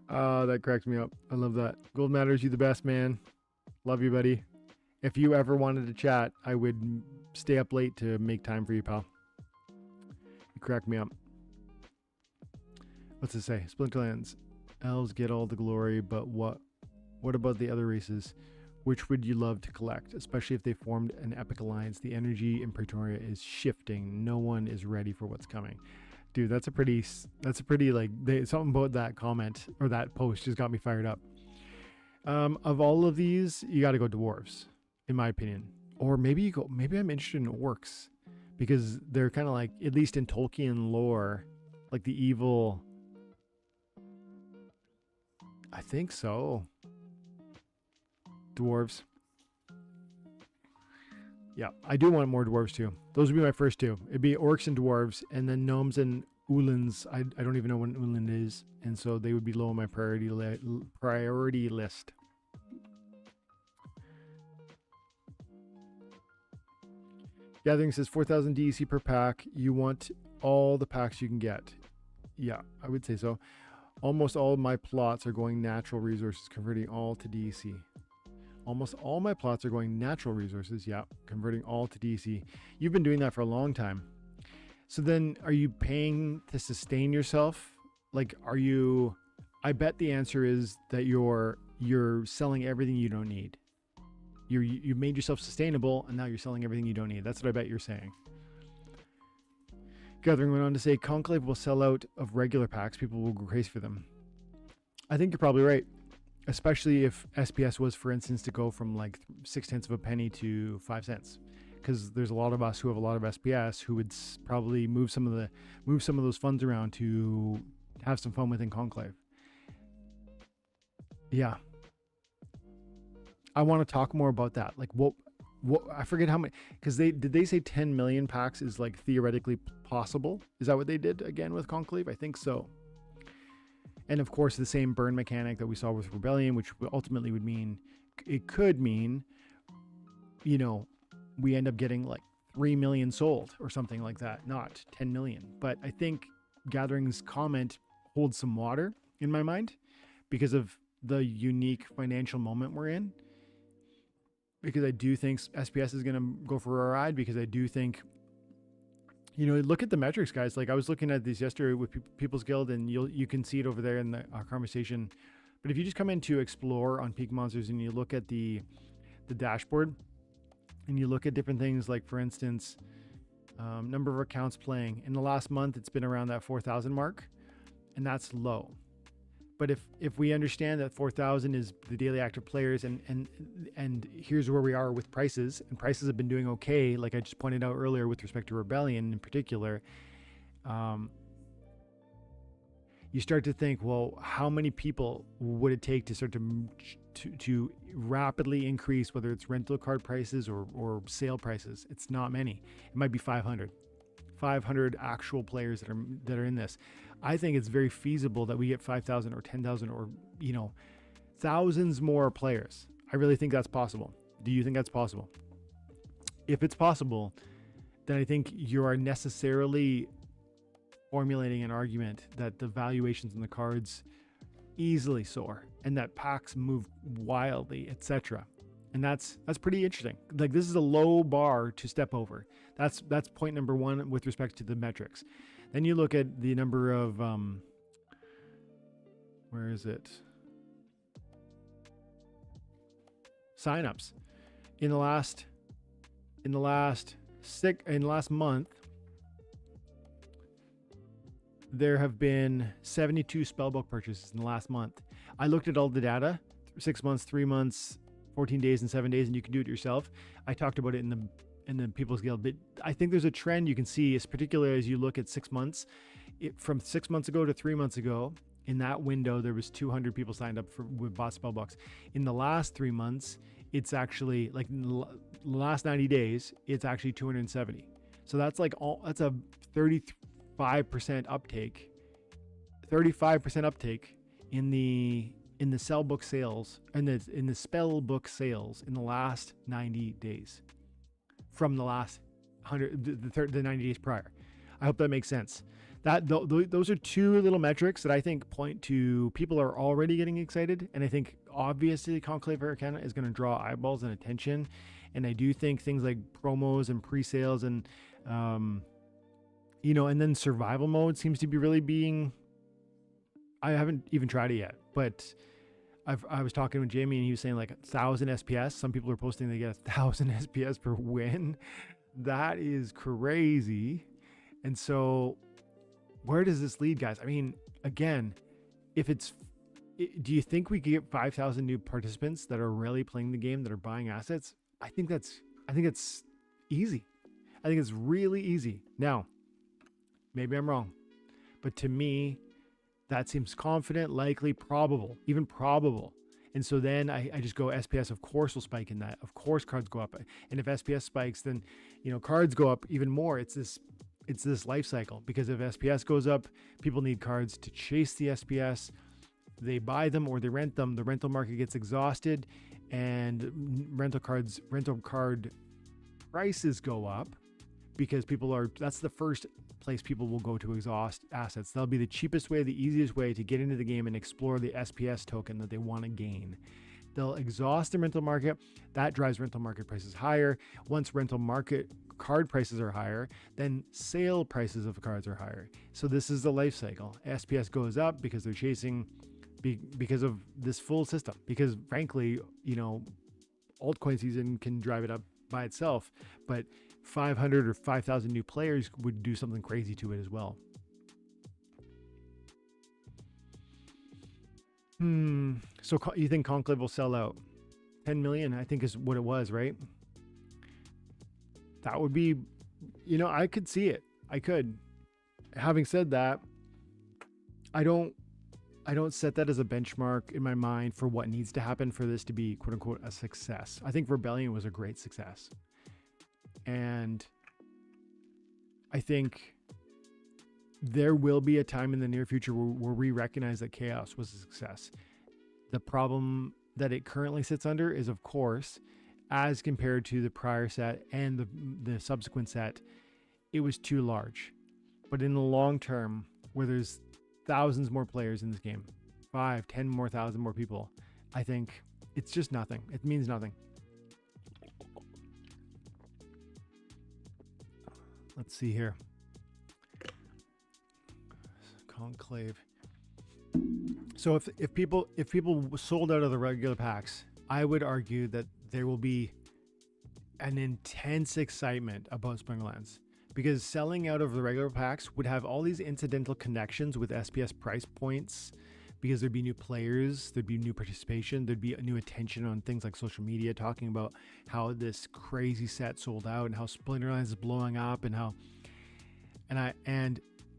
That cracks me up. I love that. Gold Matters, you the best, man. Love you, buddy. If you ever wanted to chat, I would stay up late to make time for you, pal. You crack me up. What's it say? Splinterlands. Elves get all the glory, but what about the other races? Which would you love to collect, especially if they formed an epic alliance? The energy in Pretoria is shifting. No one is ready for what's coming. Dude, that's a pretty like something about that comment or that post just got me fired up. Of all of these, you got to go dwarves, in my opinion. Or maybe I'm interested in orcs because they're kind of like, at least in Tolkien lore, like the evil. I think so. Dwarves. Yeah, I do want more dwarves too. Those would be my first two. It'd be orcs and dwarves, and then gnomes and Ulans. I don't even know what an Ulan is, and so they would be low on my priority list. Gathering says 4,000 DEC per pack. You want all the packs you can get. Yeah, I would say so. Almost all of my plots are going natural resources, converting all to DEC. Almost all my plots are going natural resources. Yeah, converting all to DEC. You've been doing that for a long time. So then are you paying to sustain yourself? Like, are you, I bet the answer is that you're selling everything you don't need. You made yourself sustainable and now you're selling everything you don't need. That's what I bet you're saying. Gathering went on to say, Conclave will sell out of regular packs. People will go crazy for them. I think you're probably right. Especially if SPS was, for instance, to go from like 0.6 of a penny to 5 cents, because there's a lot of us who have a lot of SPS who would probably move some of those funds around to have some fun within Conclave. Yeah, I want to talk more about that. Like what I forget how many, because did they say 10 million packs is like theoretically possible? Is that what they did again with Conclave? I think so. And of course, the same burn mechanic that we saw with Rebellion, which ultimately would mean, it could mean, you know, we end up getting like 3 million sold or something like that, not 10 million. But I think Gathering's comment holds some water in my mind because of the unique financial moment we're in. Because I do think SPS is going to go for a ride, because I do think, you know, look at the metrics, guys. Like I was looking at these yesterday with People's Guild, and you can see it over there in our conversation. But if you just come into Explore on Peak Monsters and you look at the dashboard, and you look at different things, like for instance, number of accounts playing in the last month, it's been around that 4,000 mark, and that's low. But if we understand that 4,000 is the daily active players, and here's where we are with prices, and prices have been doing okay, like I just pointed out earlier with respect to Rebellion in particular, you start to think, well, how many people would it take to start to rapidly increase, whether it's rental card prices or sale prices? It's not many. It might be 500 actual players that are in this. I think it's very feasible that we get 5,000 or 10,000 or, you know, thousands more players. I really think that's possible. Do you think that's possible? If it's possible, then I think you are necessarily formulating an argument that the valuations in the cards easily soar and that packs move wildly, etc. And that's pretty interesting. Like, this is a low bar to step over. That's point number one with respect to the metrics. Then you look at the number of where is it? Signups in the last month. There have been 72 spellbook purchases in the last month. I looked at all the data, 6 months, 3 months, 14 days and 7 days, and you can do it yourself. I talked about it in the People's Guild, but I think there's a trend you can see, is particularly as you look at 6 months. From 6 months ago to 3 months ago, in that window, there was 200 people signed up with bought spellbooks. In the last 3 months, it's actually, like in the last 90 days, it's actually 270. So that's like that's a 35% uptake. 35% uptake in the sell book sales and in the spell book sales in the last 90 days from the last the 90 days prior. I hope that makes sense. Those are two little metrics that I think point to people are already getting excited, and I think obviously Conclave Arcana is going to draw eyeballs and attention, and I do think things like promos and pre-sales and you know, and then survival mode seems to be really being, I haven't even tried it yet, but I was talking with Jamie and he was saying like 1,000 SPS. Some people are posting they get 1,000 SPS per win. That is crazy. And so where does this lead, guys? I mean, again, if it's, do you think we could get 5,000 new participants that are really playing the game, that are buying assets? I think it's easy. I think it's really easy. Now, maybe I'm wrong, but to me, that seems confident, likely, probable, even probable. And so then I just go SPS, of course, will spike in that. Of course, cards go up. And if SPS spikes, then, cards go up even more. It's this life cycle, because if SPS goes up, people need cards to chase the SPS. They buy them or they rent them. The rental market gets exhausted, and rental card prices go up, because that's the first place people will go to exhaust assets. That'll be the cheapest way, the easiest way to get into the game and explore the SPS token that they want to gain. They'll exhaust the rental market. That drives rental market prices higher. Once rental market card prices are higher, then sale prices of cards are higher. So this is the life cycle. SPS goes up because they're chasing, because of this full system. Because frankly, altcoin season can drive it up by itself, but 500 or 5,000 new players would do something crazy to it as well. So you think Conclave will sell out? 10 million, I think, is what it was, right? That would be, I could see it. I could. Having said that, I don't set that as a benchmark in my mind for what needs to happen for this to be, quote unquote, a success. I think Rebellion was a great success. And I think there will be a time in the near future where we recognize that Chaos was a success. The problem that it currently sits under is, of course, as compared to the prior set and the subsequent set, it was too large. But in the long term, where there's thousands more players in this game, 5,000, 10,000 more people, I think it's just nothing. It means nothing. Let's see here. Conclave. So if people sold out of the regular packs, I would argue that there will be an intense excitement about Splinterlands, because selling out of the regular packs would have all these incidental connections with SPS price points, because there'd be new players, there'd be new participation, there'd be a new attention on things like social media talking about how this crazy set sold out and how Splinterlands is blowing up, and how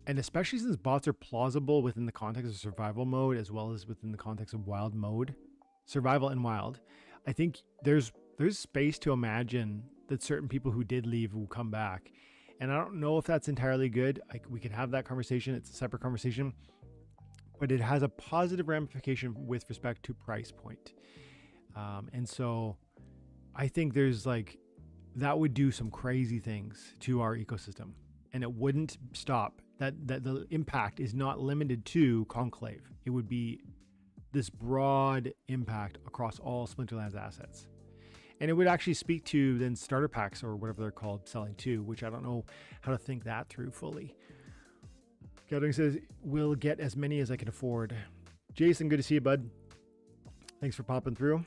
and especially since bots are plausible within the context of survival mode as well as within the context of wild mode, survival and wild, I think there's space to imagine that certain people who did leave will come back. And I don't know if that's entirely good. We can have that conversation. It's a separate conversation, but it has a positive ramification with respect to price point. And so I think that would do some crazy things to our ecosystem, and it wouldn't stop. That the impact is not limited to Conclave. It would be this broad impact across all Splinterlands assets. And it would actually speak to then starter packs, or whatever they're called, selling too, which I don't know how to think that through fully. Gathering says, we'll get as many as I can afford. Jason, good to see you, bud. Thanks for popping through.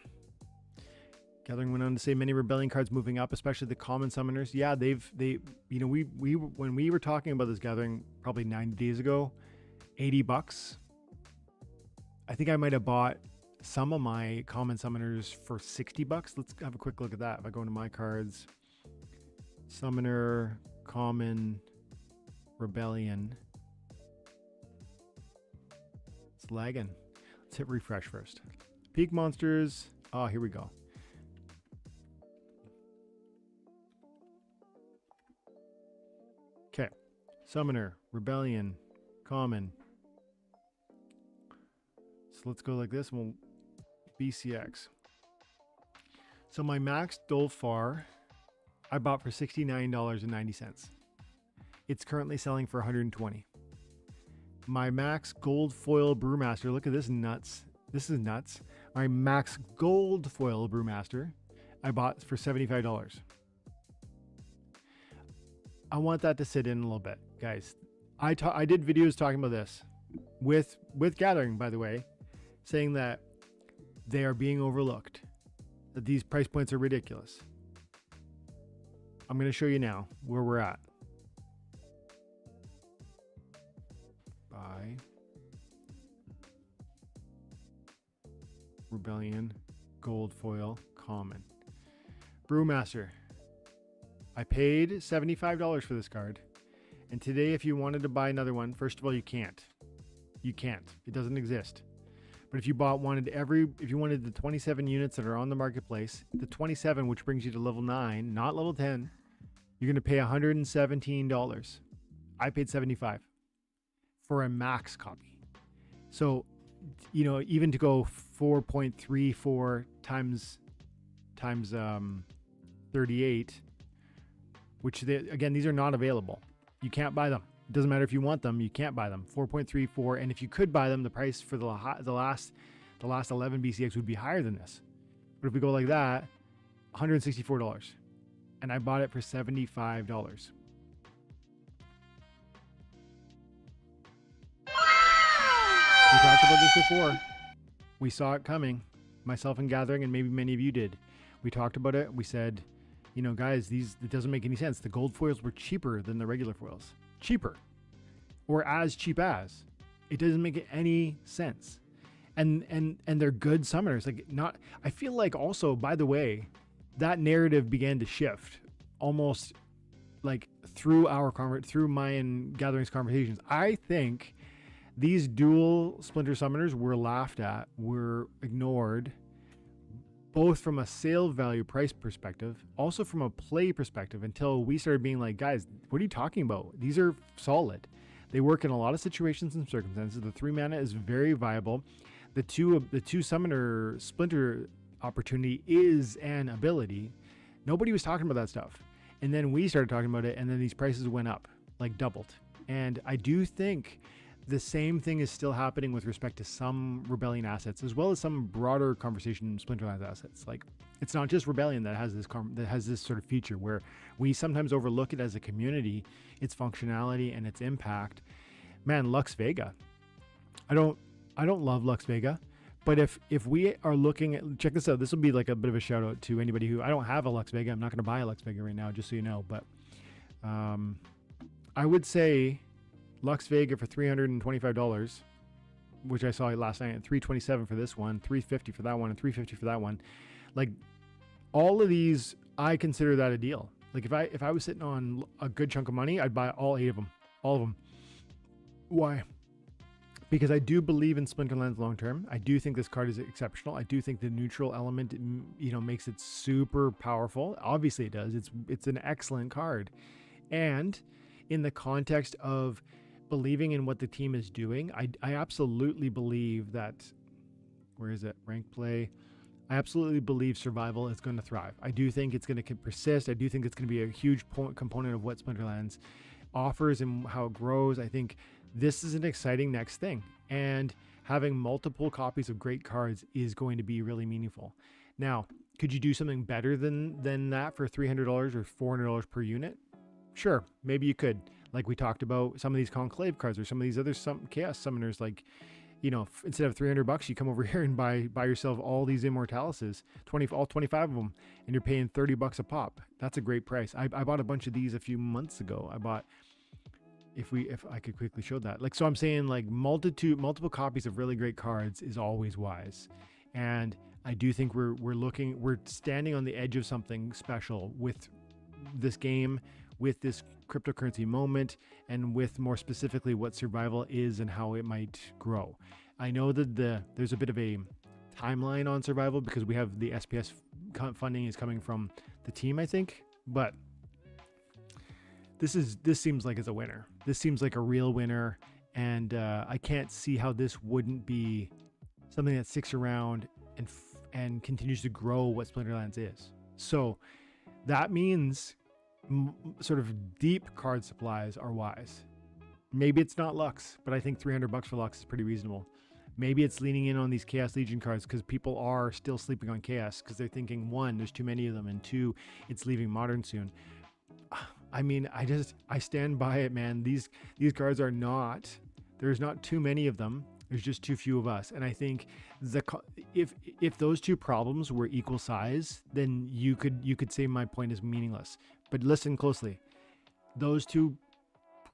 Gathering went on to say many Rebellion cards moving up, especially the common summoners. Yeah, when we were talking about this Gathering probably 90 days ago, $80. I think I might have bought some of my common summoners for $60. Let's have a quick look at that. If I go into my cards, summoner, common, Rebellion. It's lagging. Let's hit refresh first. Peak monsters. Oh, here we go. Okay. Summoner, Rebellion, common. So let's go like this. We'll BCX. So my max Dolfar I bought for $69.90. It's currently selling for $120. My max gold foil brewmaster, look at this nuts. This is nuts. My max gold foil brewmaster I bought for $75. I want that to sit in a little bit, guys. I did videos talking about this with Gathering, by the way, saying that they are being overlooked, that these price points are ridiculous. I'm going to show you now where we're at. buy Rebellion Gold Foil Common. Brewmaster. I paid $75 for this card. And today, if you wanted to buy another one, first of all, you can't. You can't. It doesn't exist. But if you if you wanted the 27 units that are on the marketplace, the 27, which brings you to level 9, not level 10, you're going to pay $117. I paid $75 for a max copy. So, you know, even to go 4.34 times 38, which again, these are not available. You can't buy them. It doesn't matter if you want them, you can't buy them. 4.34, and if you could buy them, the price for the last 11 BCX would be higher than this. But if we go like that, $164, and I bought it for $75. We talked about this before. We saw it coming, myself and Gathering, and maybe many of you did. We talked about it. We said, you know, guys, it doesn't make any sense. The gold foils were cheaper than the regular foils. Cheaper. Or as cheap as. It doesn't make any sense. And they're good summoners. I feel like also, by the way, that narrative began to shift almost like through my and Gathering's conversations. I think these dual Splinter summoners were laughed at, were ignored, both from a sale value price perspective, also from a play perspective, until we started being like, guys, what are you talking about? These are solid. They work in a lot of situations and circumstances. The 3 mana is very viable. The two summoner Splinter opportunity is an ability. Nobody was talking about that stuff. And then we started talking about it, and then these prices went up, like doubled. And I do think the same thing is still happening with respect to some Rebellion assets, as well as some broader conversation Splinterlands assets. Like, it's not just Rebellion that has this sort of feature where we sometimes overlook it as a community, its functionality and its impact. Man, Lux Vega. I don't love Lux Vega, but if we are looking at, check this out. This will be like a bit of a shout out to anybody who, I don't have a Lux Vega. I'm not going to buy a Lux Vega right now, just so you know. But I would say Lux Vega for $325, which I saw last night, at $327 for this one, $350 for that one, and $350 for that one. Like, all of these, I consider that a deal. Like, if I was sitting on a good chunk of money, I'd buy all 8 of them, all of them. Why? Because I do believe in Splinterlands long term. I do think this card is exceptional. I do think the neutral element, you know, makes it super powerful. Obviously, it does. It's an excellent card, and in the context of believing in what the team is doing, I absolutely believe that, where is it? Rank play. I absolutely believe survival is going to thrive. I do think it's going to persist. I do think it's going to be a huge component of what Splinterlands offers and how it grows. I think this is an exciting next thing, and having multiple copies of great cards is going to be really meaningful. Now, could you do something better than that for $300 or $400 per unit? Sure, maybe you could. Like we talked about some of these Conclave cards or some of these other Chaos Summoners, like, you know, instead of $300, you come over here and buy yourself all these Immortalises, all 25 of them, and you're paying $30 a pop. That's a great price. I bought a bunch of these a few months ago. I bought, if I could quickly show that. Like, so I'm saying, like, multiple copies of really great cards is always wise. And I do think we're standing on the edge of something special with this game, with this cryptocurrency moment, and with more specifically what survival is and how it might grow. I know that there's a bit of a timeline on survival because we have the SPS funding is coming from the team, I think, but this seems like it's a winner. This seems like a real winner, and I can't see how this wouldn't be something that sticks around and continues to grow what Splinterlands is. So that means sort of deep card supplies are wise. Maybe it's not Lux, but I think $300 for Lux is pretty reasonable. Maybe it's leaning in on these Chaos Legion cards because people are still sleeping on Chaos because they're thinking, 1, there's too many of them, and 2, it's leaving Modern soon. I mean, I stand by it, man. These cards are not, there's not too many of them. There's just too few of us. And I think if those two problems were equal size, then you could say my point is meaningless. But listen closely. Those two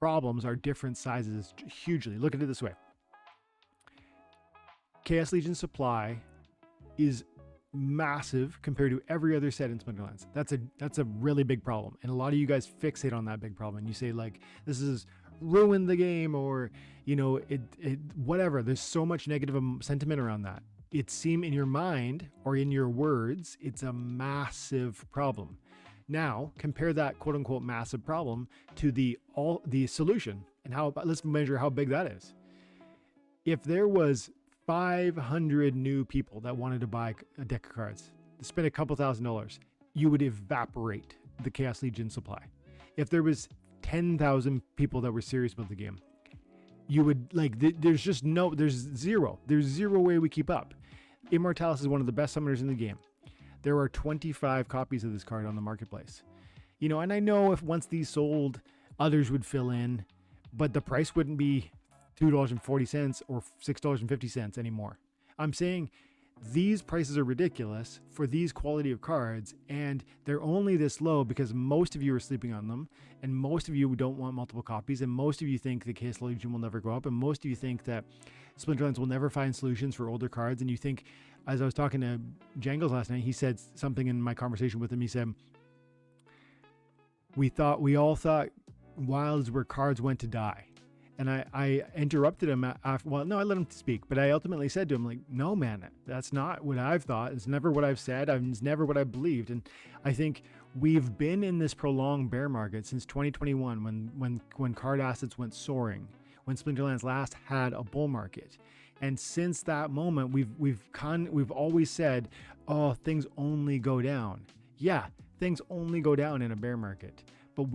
problems are different sizes hugely. Look at it this way. Chaos Legion supply is massive compared to every other set in Splinterlands. That's a really big problem. And a lot of you guys fixate on that big problem. And you say like, this is ruined the game, or, you know, it whatever. There's so much negative sentiment around that. It seems in your mind or in your words, it's a massive problem. Now compare that quote unquote massive problem to the solution, and let's measure how big that is. If there was 500 new people that wanted to buy a deck of cards, to spend a couple $1,000s, you would evaporate the Chaos Legion supply. If there was 10,000 people that were serious about the game, you would there's zero way we keep up. Immortalis is one of the best summoners in the game. There are 25 copies of this card on the marketplace. You know, and I know if once these sold, others would fill in, but the price wouldn't be $2.40 or $6.50 anymore. I'm saying these prices are ridiculous for these quality of cards, and they're only this low because most of you are sleeping on them, and most of you don't want multiple copies, and most of you think the Chaos Legion will never go up, and most of you think that Splinterlands will never find solutions for older cards. And you think, as I was talking to Jangles last night, he said something in my conversation with him. He said, we all thought wilds were cards went to die. And I interrupted him after, well, no, I let him speak, but I ultimately said to him, like, no, man, that's not what I've thought. It's never what I've said. It's never what I believed. And I think we've been in this prolonged bear market since 2021, when card assets went soaring, when Splinterlands last had a bull market. And since that moment, we've always said, oh, things only go down. Yeah, things only go down in a bear market. But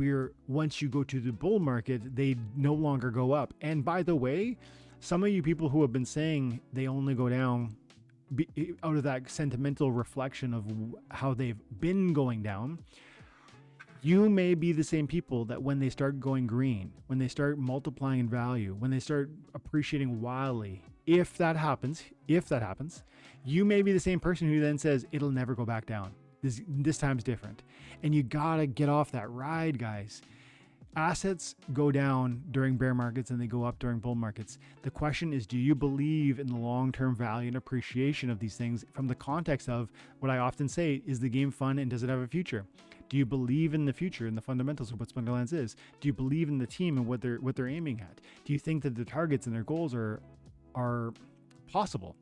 once you go to the bull market, they no longer go up. And by the way, some of you people who have been saying they only go down out of that sentimental reflection of how they've been going down, you may be the same people that when they start going green, when they start multiplying in value, when they start appreciating wildly, if that happens, you may be the same person who then says it'll never go back down. This time's different. And you gotta get off that ride, guys. Assets go down during bear markets and they go up during bull markets. The question is, do you believe in the long-term value and appreciation of these things from the context of what I often say, is the game fun and does it have a future? Do you believe in the future and the fundamentals of what Splinterlands is? Do you believe in the team and what they're aiming at? Do you think that the targets and their goals are possible,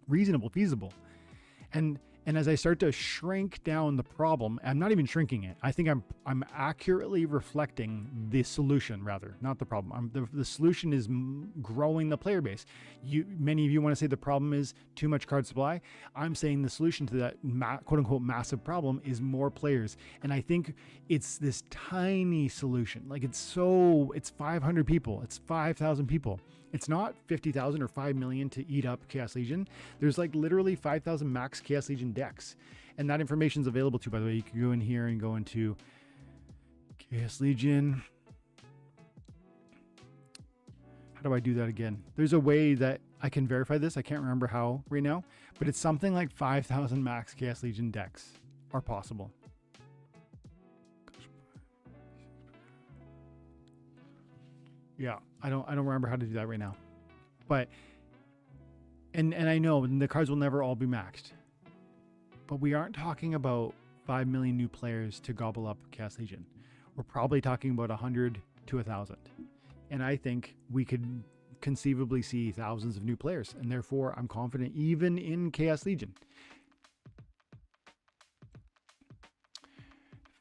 reasonable, feasible? And as I start to shrink down the problem, I'm not even shrinking it. I think I'm accurately reflecting the solution, rather, not the problem. The solution is growing the player base. Many of you want to say the problem is too much card supply. I'm saying the solution to that quote unquote massive problem is more players. And I think it's this tiny solution. Like it's 500 people. It's 5,000 people. It's not 50,000 or 5 million to eat up Chaos Legion. There's like literally 5,000 max Chaos Legion decks. And that information is available too, by the way. You can go in here and go into Chaos Legion. How do I do that again? There's a way that I can verify this. I can't remember how right now, but it's something like 5,000 max Chaos Legion decks are possible. Yeah, I don't remember how to do that right now, but and I know the cards will never all be maxed, but we aren't talking about 5 million new players to gobble up Chaos Legion. We're probably talking about 100 to 1,000, and I think we could conceivably see thousands of new players, and therefore I'm confident even in Chaos Legion.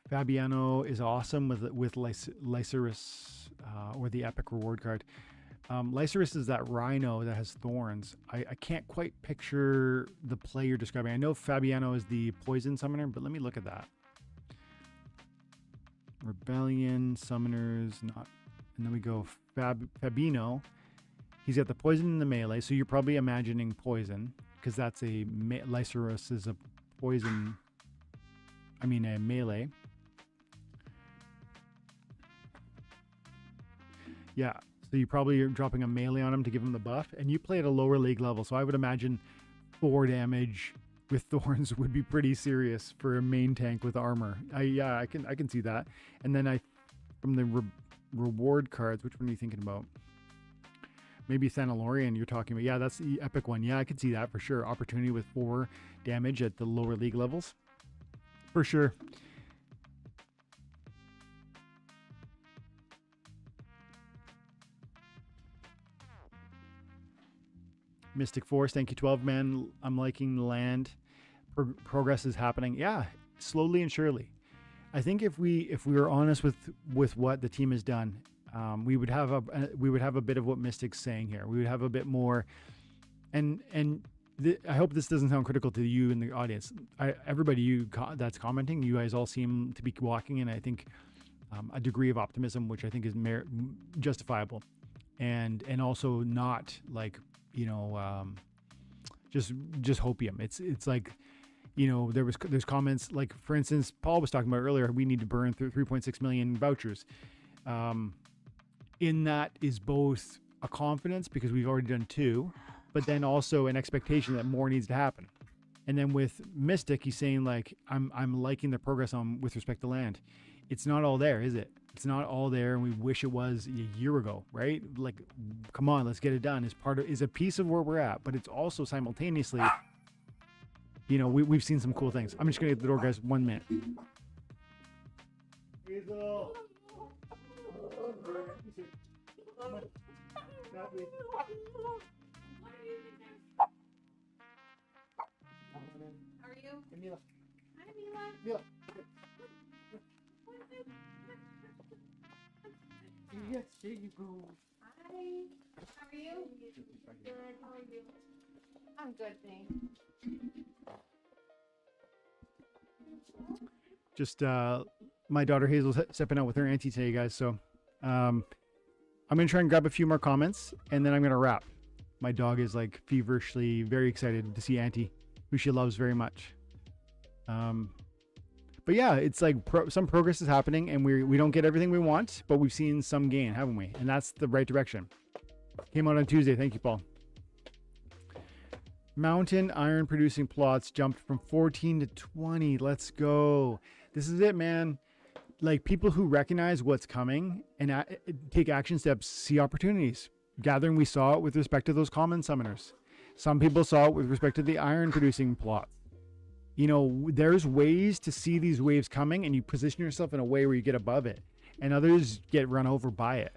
Fabiano is awesome with Lycerus. Or the epic reward card. Lycerus is that rhino that has thorns. I can't quite picture the play you're describing. I know Fabiano is the poison summoner, but let me look at that. Rebellion, summoners, not. And then we go Fabino. He's got the poison in the melee, so you're probably imagining poison, because that's Lycerus is a poison, a melee. Yeah, so you probably are dropping a melee on him to give him the buff, and you play at a lower league level, so I would imagine 4 damage with thorns would be pretty serious for a main tank with armor. I can see that. And then from the reward cards. Which one are you thinking about? Maybe Thanalorian you're talking about. Yeah, that's the epic one. Yeah, I could see that for sure. Opportunity with 4 damage at the lower league levels. For sure. Mystic Force, thank you, 12 man. I'm liking the land. Progress is happening. Yeah, slowly and surely. I think if we were honest with what the team has done, we would have a bit of what Mystic's saying here. We would have a bit more, and I hope this doesn't sound critical to you in the audience. Everybody that's commenting, you guys all seem to be walking in, I think, a degree of optimism, which I think is justifiable, and also not like, you know, just hopium. It's like, you know, there's comments like, for instance, Paul was talking about earlier, we need to burn through 3.6 million vouchers. In that is both a confidence because we've already done 2, but then also an expectation that more needs to happen. And then with Mystic, he's saying like, I'm liking the progress with respect to land. It's not all there, is it? It's not all there, and we wish it was a year ago, right? Like, come on, let's get it done. Is a piece of where we're at, but it's also simultaneously, you know, we've seen some cool things. I'm just gonna get the door, guys. 1 minute. Hazel. How are you? Mila. Hi, Mila. Mila. Yes, there you go. Hi. How are you? Good. How are you? I'm good, thanks. Just my daughter Hazel's stepping out with her auntie today, guys. So I'm gonna try and grab a few more comments, and then I'm gonna wrap. My dog is like feverishly very excited to see Auntie, who she loves very much. But yeah, it's like some progress is happening, and we don't get everything we want, but we've seen some gain, haven't we? And that's the right direction. Came out on Tuesday. Thank you, Paul. Mountain iron producing plots jumped from 14 to 20. Let's go. This is it, man. Like, people who recognize what's coming and take action steps see opportunities. Gathering, we saw it with respect to those common summoners. Some people saw it with respect to the iron producing plot. You know, there's ways to see these waves coming, and you position yourself in a way where you get above it, and others get run over by it.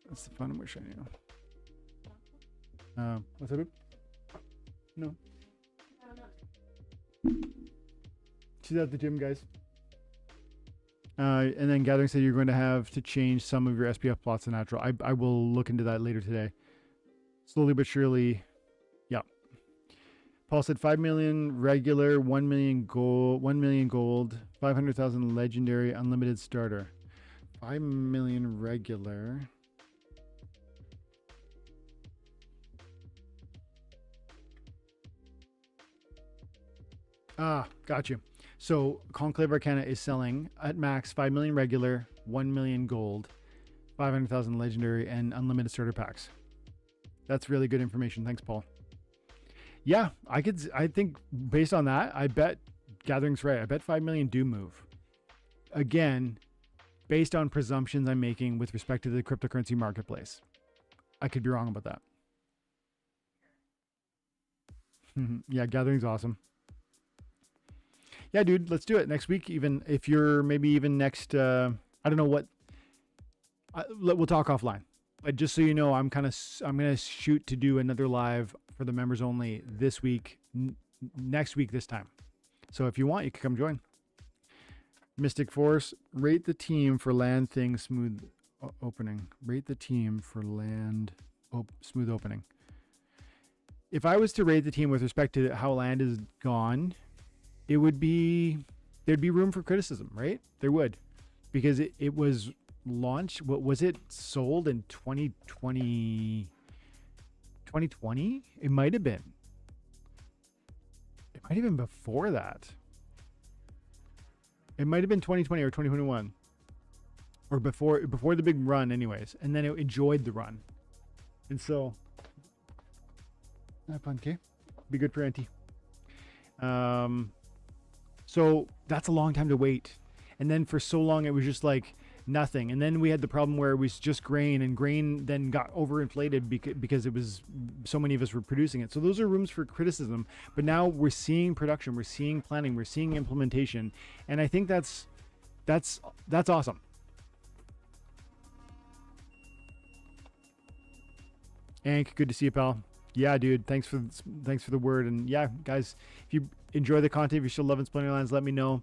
That's the fun of wishing, you know. What's up? No. She's at the gym, guys. And then Gathering said you're going to have to change some of your SPF plots to natural. I will look into that later today. Slowly but surely. Yeah. Paul said 5 million regular, 1 million gold, 500,000 legendary, unlimited starter. 5 million regular. Ah, got you. So Conclave Arcana is selling at max 5 million regular, 1 million gold, 500,000 legendary, and unlimited starter packs. That's really good information. Thanks, Paul. Yeah, I think based on that, I bet Gathering's right. I bet 5 million do move. Again, based on presumptions I'm making with respect to the cryptocurrency marketplace. I could be wrong about that. Yeah, Gathering's awesome. Yeah, dude, let's do it next week. Even if you're maybe even next, I don't know what. We'll talk offline. But just so you know, I'm gonna shoot to do another live for the members only this week, next week this time. So if you want, you can come join. Mystic Force, rate the team for land thing smooth opening. Rate the team for land smooth opening. If I was to rate the team with respect to how land is gone, it would be, there'd be room for criticism, right? There would, because it was launched. What was it? Sold in 2020? It might have been. It might have been before that. It might have been 2020 or 2021, or before the big run, anyways. And then it enjoyed the run, and so have fun, okay? Be good for Auntie. So that's a long time to wait. And then for so long, it was just like nothing. And then we had the problem where it was just grain, and grain then got overinflated because it was so many of us were producing it. So those are rooms for criticism. But now we're seeing production, we're seeing planning, we're seeing implementation, and I think that's awesome. Ank, good to see you, pal. Yeah, dude. Thanks for the word. And yeah, guys, if you enjoy the content, if you're still loving Splinterlands, let me know.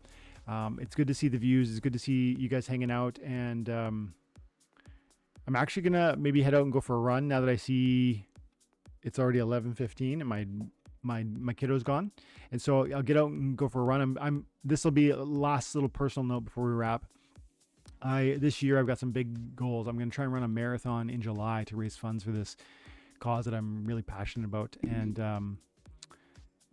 It's good to see the views. It's good to see you guys hanging out. And I'm actually gonna maybe head out and go for a run now that I see it's already 11:15 and my kiddo's gone. And so I'll get out and go for a run. This will be a last little personal note before we wrap. This year I've got some big goals. I'm gonna try and run a marathon in July to raise funds for this cause that I'm really passionate about. And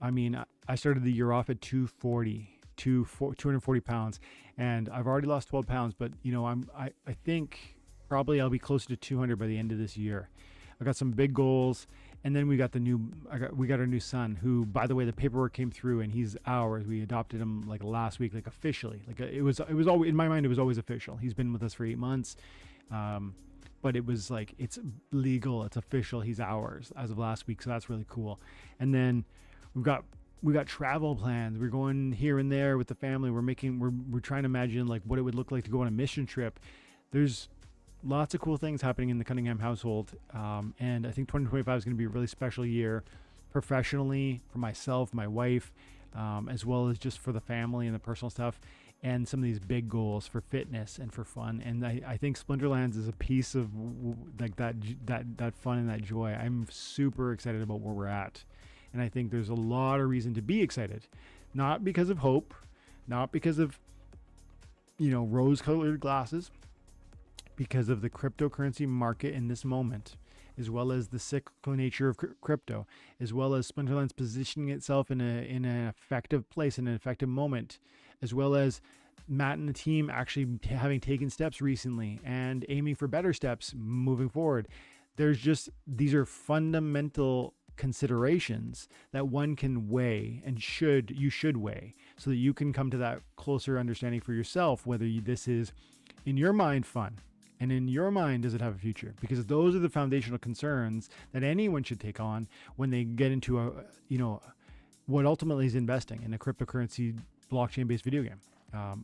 I mean, I started the year off at 240 pounds, and I've already lost 12 pounds, but you know, I think probably I'll be closer to 200 by the end of this year. I got some big goals. And then we got we got our new son, who, by the way, the paperwork came through and he's ours. We adopted him like last week, like officially. Like it was always, in my mind, it was always official. He's been with us for 8 months. But it was like, it's legal, it's official, he's ours as of last week. So that's really cool. And then we got travel plans. We're going here and there with the family. We're trying to imagine like what it would look like to go on a mission trip. There's lots of cool things happening in the Cunningham household. And I think 2025 is going to be a really special year professionally for myself, my wife, as well as just for the family and the personal stuff, and some of these big goals for fitness and for fun. And I think Splinterlands is a piece of like that fun and that joy. I'm super excited about where we're at. And I think there's a lot of reason to be excited, not because of hope, not because of, you know, rose-colored glasses, because of the cryptocurrency market in this moment, as well as the cyclical nature of crypto, as well as Splinterlands positioning itself in an effective place, in an effective moment, as well as Matt and the team actually having taken steps recently and aiming for better steps moving forward. These are fundamental considerations that one can weigh and you should weigh, so that you can come to that closer understanding for yourself, whether this is in your mind fun, and in your mind, does it have a future? Because those are the foundational concerns that anyone should take on when they get into what ultimately is investing in a cryptocurrency blockchain-based video game.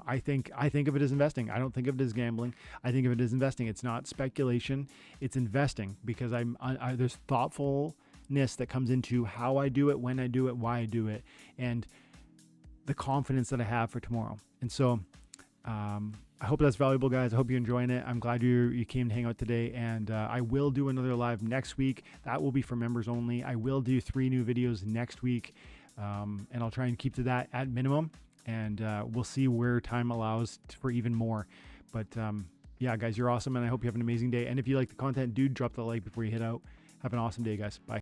I think of it as investing. I don't think of it as gambling. I think of it as investing. It's not speculation. It's investing, because there's thoughtfulness that comes into how I do it, when I do it, why I do it, and the confidence that I have for tomorrow. And so, I hope that's valuable, guys. I hope you're enjoying it. I'm glad you came to hang out today, and I will do another live next week. That will be for members only. I will do 3 new videos next week, and I'll try and keep to that at minimum, and we'll see where time allows for even more. But yeah, guys, you're awesome, and I hope you have an amazing day. And if you like the content, dude, drop the like before you head out. Have an awesome day, guys. Bye.